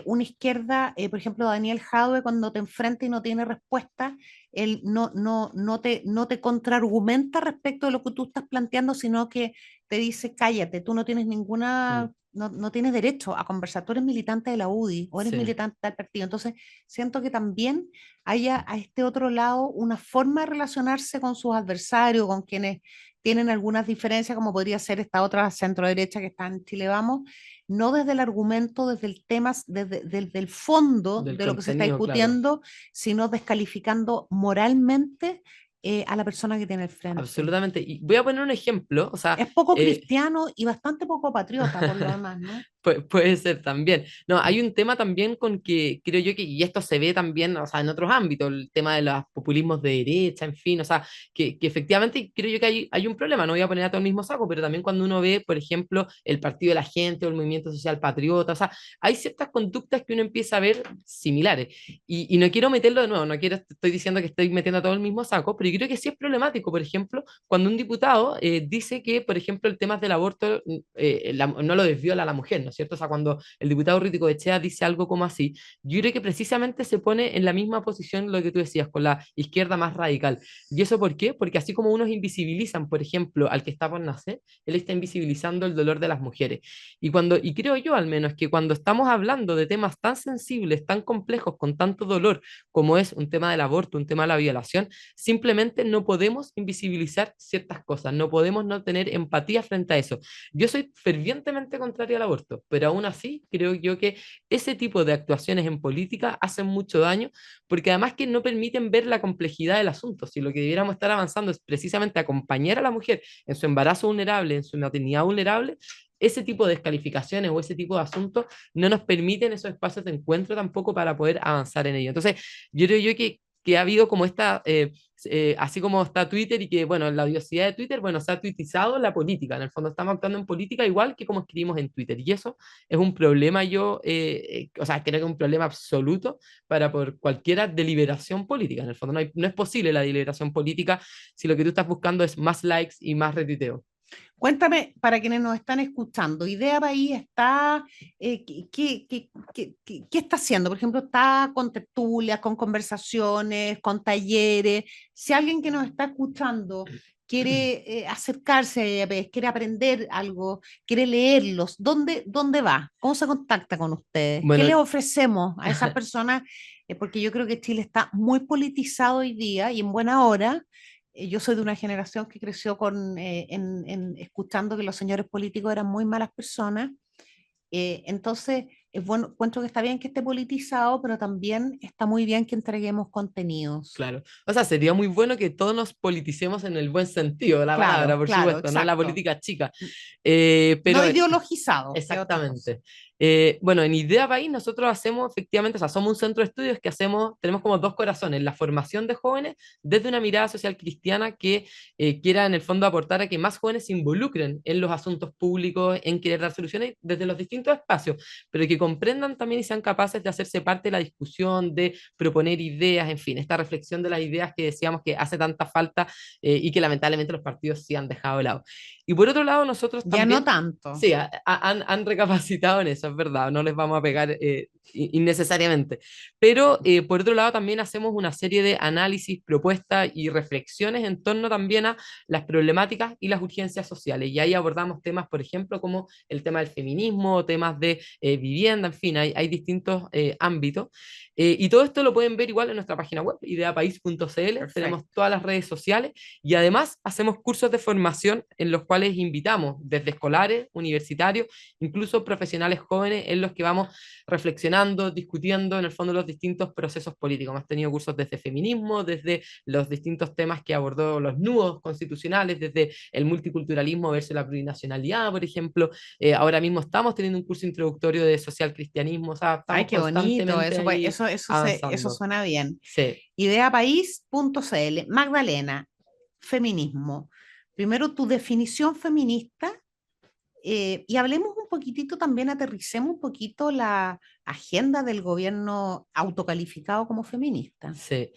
una izquierda, por ejemplo, Daniel Jadwe, cuando te enfrenta y no tiene respuesta, él no te contraargumenta respecto de lo que tú estás planteando, sino que te dice, cállate, tú no tienes mm, no tienes derecho a conversar, tú eres militante de la UDI o eres sí. militante del partido. Entonces, siento que también haya a este otro lado una forma de relacionarse con sus adversarios, con quienes tienen algunas diferencias, como podría ser esta otra centro derecha que está en Chile Vamos, no desde el argumento, desde el tema, desde el fondo Del de lo que se está contenido, claro. discutiendo, sino descalificando moralmente a la persona que tiene al frente. Absolutamente. Y voy a poner un ejemplo, o sea, Es poco eh, cristiano y bastante poco patriota, por lo demás, ¿no? Puede ser también. No, hay un tema también con que creo yo que, y esto se ve también, o sea, en otros ámbitos, el tema de los populismos de derecha, en fin, o sea, que efectivamente creo yo que hay un problema, no voy a poner a todo el mismo saco, pero también cuando uno ve, por ejemplo, el Partido de la Gente o el Movimiento Social Patriota, o sea, hay ciertas conductas que uno empieza a ver similares. Y no quiero meterlo de nuevo, no quiero, estoy diciendo que estoy metiendo a todo el mismo saco, pero yo creo que sí es problemático, por ejemplo, cuando un diputado dice que, por ejemplo, el tema del aborto no lo desviola a la mujer, ¿no es cierto? O sea, cuando el diputado Rítico Echea dice algo como así, yo creo que precisamente se pone en la misma posición lo que tú decías, con la izquierda más radical. ¿Y eso por qué? Porque así como unos invisibilizan, por ejemplo, al que está por nacer, él está invisibilizando el dolor de las mujeres. Y creo yo al menos que cuando estamos hablando de temas tan sensibles, tan complejos, con tanto dolor, como es un tema del aborto, un tema de la violación, simplemente no podemos invisibilizar ciertas cosas, no podemos no tener empatía frente a eso. Yo soy fervientemente contrario al aborto, pero aún así creo yo que ese tipo de actuaciones en política hacen mucho daño, porque además que no permiten ver la complejidad del asunto. Si lo que debiéramos estar avanzando es precisamente acompañar a la mujer en su embarazo vulnerable, en su maternidad vulnerable, ese tipo de descalificaciones o ese tipo de asuntos no nos permiten esos espacios de encuentro tampoco para poder avanzar en ello. Entonces, yo creo yo que ha habido como así como está Twitter y que, bueno, la odiosidad de Twitter, bueno, se ha tuitizado la política. En el fondo estamos actuando en política igual que como escribimos en Twitter. Y eso es un problema, o sea, creo que es un problema absoluto para por cualquier deliberación política. En el fondo no es posible la deliberación política si lo que tú estás buscando es más likes y más retuiteo. Cuéntame, para quienes nos están escuchando, Idea País está, qué está haciendo? Por ejemplo, está con tertulias, con conversaciones, con talleres. Si alguien que nos está escuchando quiere acercarse a Idea País, quiere aprender algo, quiere leerlos, ¿dónde va? ¿Cómo se contacta con ustedes? ¿Qué Bueno, les ofrecemos a esas personas? Porque yo creo que Chile está muy politizado hoy día y en buena hora. Yo soy de una generación que creció escuchando que los señores políticos eran muy malas personas. Entonces, es bueno, encuentro que está bien que esté politizado, pero también está muy bien que entreguemos contenidos. claro. O sea, sería muy bueno que todos nos politicemos en el buen sentido de la palabra, Claro, por claro, supuesto, no la exacto. política chica. No Pero ideologizado, que es otra cosa. exactamente. Bueno, en Idea País nosotros hacemos efectivamente, o sea, somos un centro de estudios que tenemos como dos corazones, la formación de jóvenes desde una mirada social cristiana que quiera en el fondo aportar a que más jóvenes se involucren en los asuntos públicos, en querer dar soluciones desde los distintos espacios, pero que comprendan también y sean capaces de hacerse parte de la discusión, de proponer ideas, en fin, esta reflexión de las ideas que decíamos que hace tanta falta y que lamentablemente los partidos sí han dejado de lado. Y por otro lado, nosotros Ya no también... tanto. Sí, han recapacitado en eso, es verdad, no les vamos a pegar innecesariamente. Pero por otro lado también hacemos una serie de análisis, propuestas y reflexiones en torno también a las problemáticas y las urgencias sociales. Y ahí abordamos temas, por ejemplo, como el tema del feminismo, temas de vivienda, en fin, hay distintos ámbitos. Y todo esto lo pueden ver igual en nuestra página web, ideapaís.cl, tenemos Perfecto. todas las redes sociales y además hacemos cursos de formación en los cuales invitamos desde escolares, universitarios, incluso profesionales jóvenes en los que vamos reflexionando, discutiendo en el fondo los distintos procesos políticos. Hemos tenido cursos desde feminismo, desde los distintos temas que abordó los nudos constitucionales, desde el multiculturalismo versus la plurinacionalidad, por ejemplo. Ahora mismo estamos teniendo un curso introductorio de social cristianismo, o sea, Ay, estamos qué bonito. constantemente Eso, pues, ahí eso avanzando. suena bien. Sí. Ideapaís.cl. Magdalena, feminismo. Primero, tu definición feminista, y hablemos un poquitito también, aterricemos un poquito la agenda del gobierno autocalificado como feminista. Sí.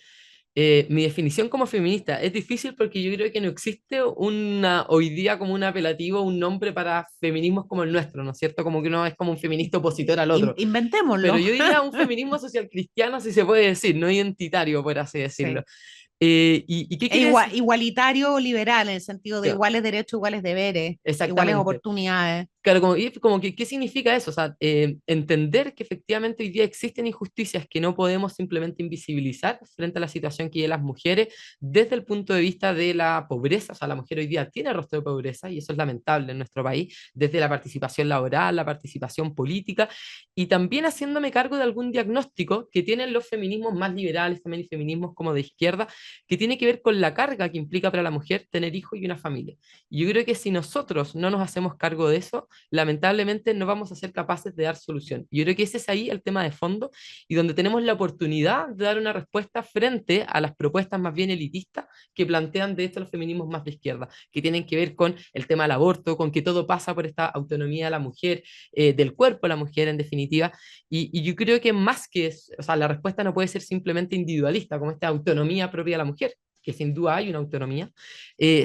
Mi definición como feminista es difícil porque yo creo que no existe hoy día como un apelativo, un nombre para feminismos como el nuestro, ¿no es cierto? Como que uno es como un feminista opositor al otro. Pero Inventémoslo. yo diría un feminismo social cristiano, si se puede decir, no identitario, por así decirlo. Sí. ¿Y qué quiere decir? Igualitario o liberal, en el sentido de Claro, iguales derechos, iguales deberes, iguales exactamente. oportunidades. Claro, como que, ¿qué significa eso? O sea, entender que efectivamente hoy día existen injusticias que no podemos simplemente invisibilizar frente a la situación que viven las mujeres desde el punto de vista de la pobreza. O sea, la mujer hoy día tiene rostro de pobreza y eso es lamentable en nuestro país, desde la participación laboral, la participación política y también haciéndome cargo de algún diagnóstico que tienen los feminismos más liberales también y feminismos como de izquierda, que tiene que ver con la carga que implica para la mujer tener hijos y una familia. Y yo creo que si nosotros no nos hacemos cargo de eso, lamentablemente no vamos a ser capaces de dar solución. Yo creo que ese es ahí el tema de fondo y donde tenemos la oportunidad de dar una respuesta frente a las propuestas más bien elitistas que plantean de hecho los feminismos más de izquierda, que tienen que ver con el tema del aborto, con que todo pasa por esta autonomía de la mujer, del cuerpo de la mujer en definitiva, y yo creo que más que, o sea, la respuesta no puede ser simplemente individualista, como esta autonomía propia de la mujer, que sin duda hay una autonomía,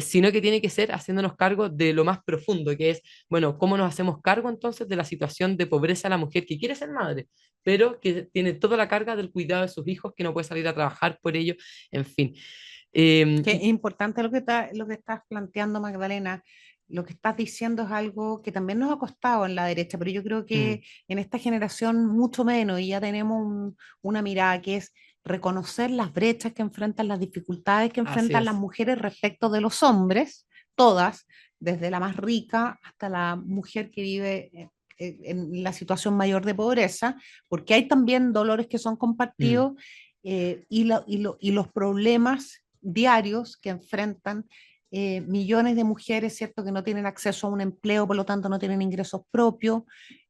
sino que tiene que ser haciéndonos cargo de lo más profundo, que es bueno, ¿cómo nos hacemos cargo entonces de la situación de pobreza de la mujer que quiere ser madre, pero que tiene toda la carga del cuidado de sus hijos, que no puede salir a trabajar por ello, en fin? Que es Y, importante lo que estás planteando, Magdalena. Lo que estás diciendo es algo que también nos ha costado en la derecha, pero yo creo mm, que en esta generación mucho menos, y ya tenemos una mirada que es reconocer las brechas que enfrentan, las dificultades que así enfrentan las es. mujeres respecto de los hombres, todas, desde la más rica hasta la mujer que vive en la situación mayor de pobreza, porque hay también dolores que son Mm, compartidos, y los problemas diarios que enfrentan millones de mujeres, ¿cierto?, que no tienen acceso a un empleo, por lo tanto no tienen ingresos propios,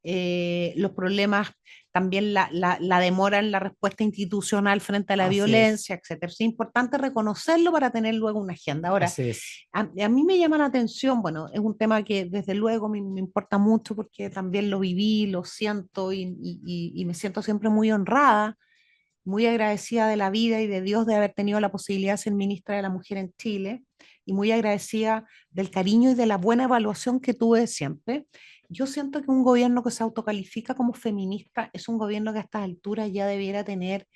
los problemas, también la demora en la respuesta institucional frente a la así es. violencia, etcétera. Es importante reconocerlo para tener luego una agenda. Ahora, Así es. a mí me llama la atención, bueno, es un tema que desde luego me importa mucho porque también lo viví, lo siento y me siento siempre muy honrada, muy agradecida de la vida y de Dios de haber tenido la posibilidad de ser ministra de la Mujer en Chile y muy agradecida del cariño y de la buena evaluación que tuve siempre. Yo siento que un gobierno que se autocalifica como feminista es un gobierno que a estas alturas ya debiera tener,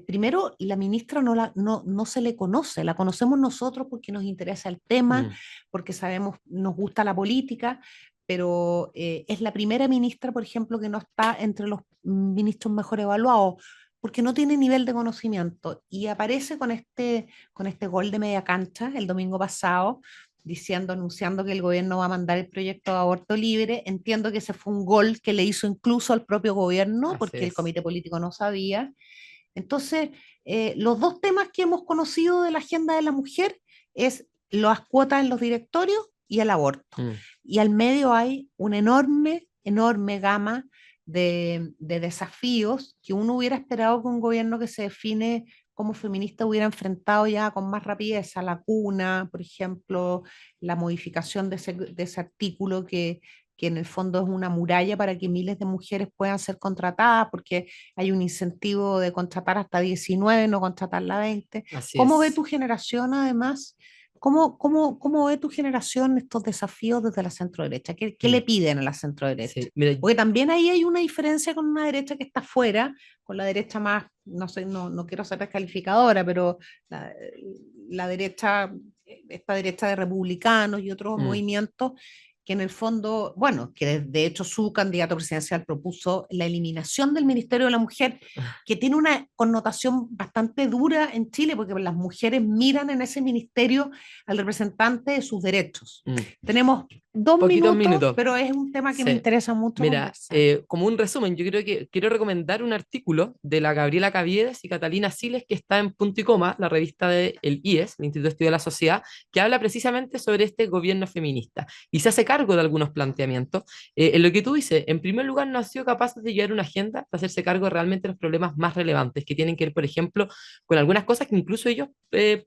primero, la ministra no se le conoce, la conocemos nosotros porque nos interesa el tema, Mm, porque sabemos, nos gusta la política, pero es la primera ministra, por ejemplo, que no está entre los ministros mejor evaluados, porque no tiene nivel de conocimiento. Y aparece con este gol de media cancha el domingo pasado, diciendo, anunciando que el gobierno va a mandar el proyecto de aborto libre. Entiendo que ese fue un gol que le hizo incluso al propio gobierno, así porque el es. comité político no sabía. Entonces, los dos temas que hemos conocido de la agenda de la mujer es las cuotas en los directorios y el aborto. Mm, Y al medio hay un enorme enorme gama de desafíos que uno hubiera esperado que un gobierno que se define como feminista hubiera enfrentado ya con más rapidez. A la cuna, por ejemplo, la modificación de ese artículo que en el fondo es una muralla para que miles de mujeres puedan ser contratadas, porque hay un incentivo de contratar hasta 19, no contratar la 20. Así ¿Cómo ve es. tu generación además? ¿Cómo ve tu generación estos desafíos desde la centroderecha? ¿Qué le piden a la centroderecha? Sí, mira, Porque también ahí hay una diferencia con una derecha que está fuera, con la derecha más, no sé, no quiero ser descalificadora, pero la, la derecha, esta derecha de republicanos y otros movimientos que en el fondo, bueno, que de hecho su candidato presidencial propuso la eliminación del Ministerio de la Mujer, que tiene una connotación bastante dura en Chile, porque las mujeres miran en ese ministerio al representante de sus derechos. Tenemos 2 minutos, pero es un tema que me interesa mucho conversar. Como un resumen, yo creo que quiero recomendar un artículo de la Gabriela Caviedes y Catalina Siles, que está en Punto y Coma, la revista del IES, el Instituto de Estudio de la Sociedad, que habla precisamente sobre este gobierno feminista y se hace cargo de algunos planteamientos. En lo que tú dices, en primer lugar, no ha sido capaz de llevar una agenda para hacerse cargo realmente de los problemas más relevantes, que tienen que ver, por ejemplo, con algunas cosas que incluso ellos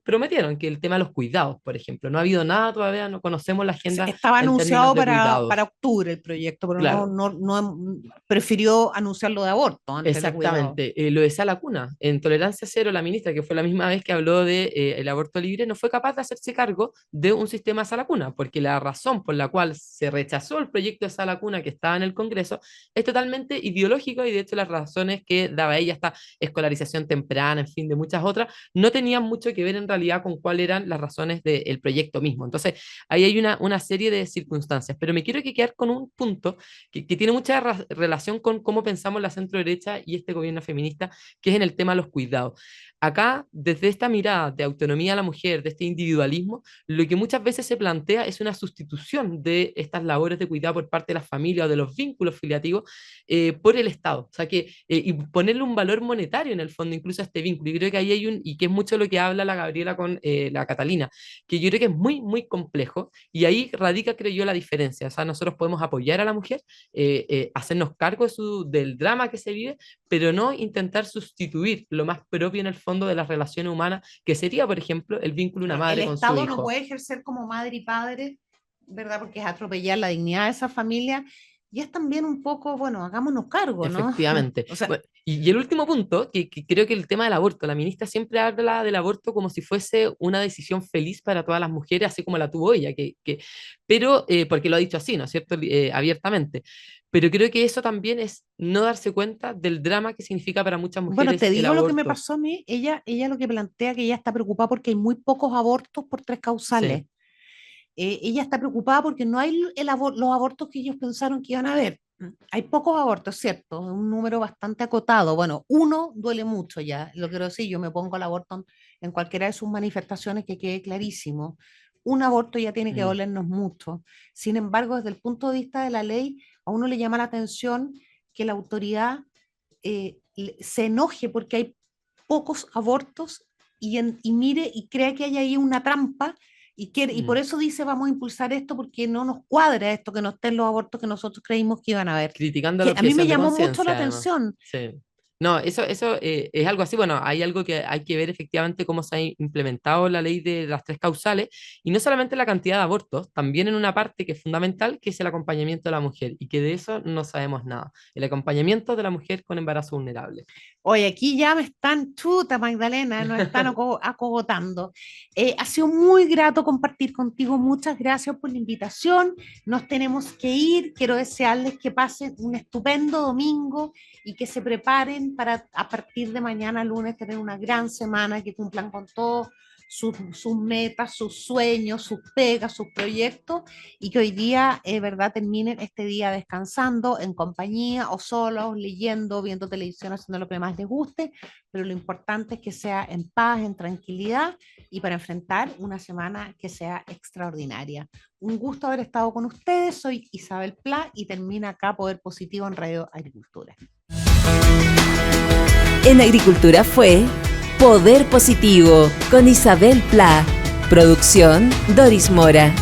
prometieron, que el tema de los cuidados, por ejemplo. No ha habido nada todavía, no conocemos la agenda. Estaba anunciado para octubre el proyecto, pero claro, no prefirió anunciarlo de aborto. Antes exactamente, lo decía la cuna. En Tolerancia Cero, la ministra, que fue la misma vez que habló de el aborto libre, no fue capaz de hacerse cargo de un sistema de sala cuna, porque la razón por la cual se rechazó el proyecto de sala cuna que estaba en el Congreso es totalmente ideológico, y de hecho las razones que daba ella, esta escolarización temprana, en fin, de muchas otras, no tenían mucho que ver en realidad con cuáles eran las razones del proyecto mismo. Entonces, ahí hay una serie de circunstancias, pero me quiero quedar con un punto que tiene mucha relación con cómo pensamos la centro derecha y este gobierno feminista, que es en el tema de los cuidados. Acá, desde esta mirada de autonomía a la mujer, de este individualismo, lo que muchas veces se plantea es una sustitución de estas labores de cuidado por parte de las familias o de los vínculos filiativos por el Estado. O sea, y ponerle un valor monetario en el fondo, incluso a este vínculo. Y creo que ahí hay y que es mucho lo que habla la Gabriela con la Catalina, que yo creo que es muy, muy complejo, y ahí radica, creo yo, la diferencia. O sea, nosotros podemos apoyar a la mujer, hacernos cargo del drama que se vive, pero no intentar sustituir lo más propio en el fondo de las relaciones humanas, que sería, por ejemplo, el vínculo de una madre con su hijo. El Estado no puede ejercer como madre y padre, ¿verdad? Porque es atropellar la dignidad de esa familia, y es también un poco, bueno, hagámonos cargo, ¿no? Efectivamente. O sea, bueno, y el último punto, que creo que el tema del aborto, la ministra siempre habla del aborto como si fuese una decisión feliz para todas las mujeres, así como la tuvo ella, pero porque lo ha dicho así, ¿no es cierto?, abiertamente. Pero creo que eso también es no darse cuenta del drama que significa para muchas mujeres. Bueno, te digo lo que me pasó a mí. Ella lo que plantea, que ella está preocupada porque hay muy pocos abortos por 3 causales. Sí. Ella está preocupada porque no hay los abortos que ellos pensaron que iban a haber. Hay pocos abortos, ¿cierto? Un número bastante acotado. Bueno, uno duele mucho ya, lo quiero decir, yo me pongo el aborto en cualquiera de sus manifestaciones, que quede clarísimo. Un aborto ya tiene que dolernos mucho. Sin embargo, desde el punto de vista de la ley, a uno le llama la atención que la autoridad se enoje porque hay pocos abortos y mire y crea que hay ahí una trampa. Y por eso dice, vamos a impulsar esto porque no nos cuadra esto, que no estén los abortos que nosotros creímos que iban a haber. Criticando a mí me llamó mucho la atención. Sí. No, eso es algo así. Bueno, hay algo que hay que ver efectivamente cómo se ha implementado la ley de las 3 causales, y no solamente la cantidad de abortos, también en una parte que es fundamental, que es el acompañamiento de la mujer, y que de eso no sabemos nada. El acompañamiento de la mujer con embarazo vulnerable. Oye, aquí ya me están, chuta Magdalena, nos están acogotando. Ha sido muy grato compartir contigo, muchas gracias por la invitación. Nos tenemos que ir, quiero desearles que pasen un estupendo domingo y que se preparen para a partir de mañana lunes tener una gran semana, que cumplan con todos sus metas, sus sueños, sus pegas, sus proyectos, y que hoy día, verdad, terminen este día descansando en compañía o solos, leyendo, viendo televisión, haciendo lo que más les guste, pero lo importante es que sea en paz, en tranquilidad, y para enfrentar una semana que sea extraordinaria. Un gusto haber estado con ustedes. Soy Isabel Pla y termina acá Poder Positivo en Radio Agricultura. En Agricultura fue Poder Positivo con Isabel Pla. Producción Doris Mora.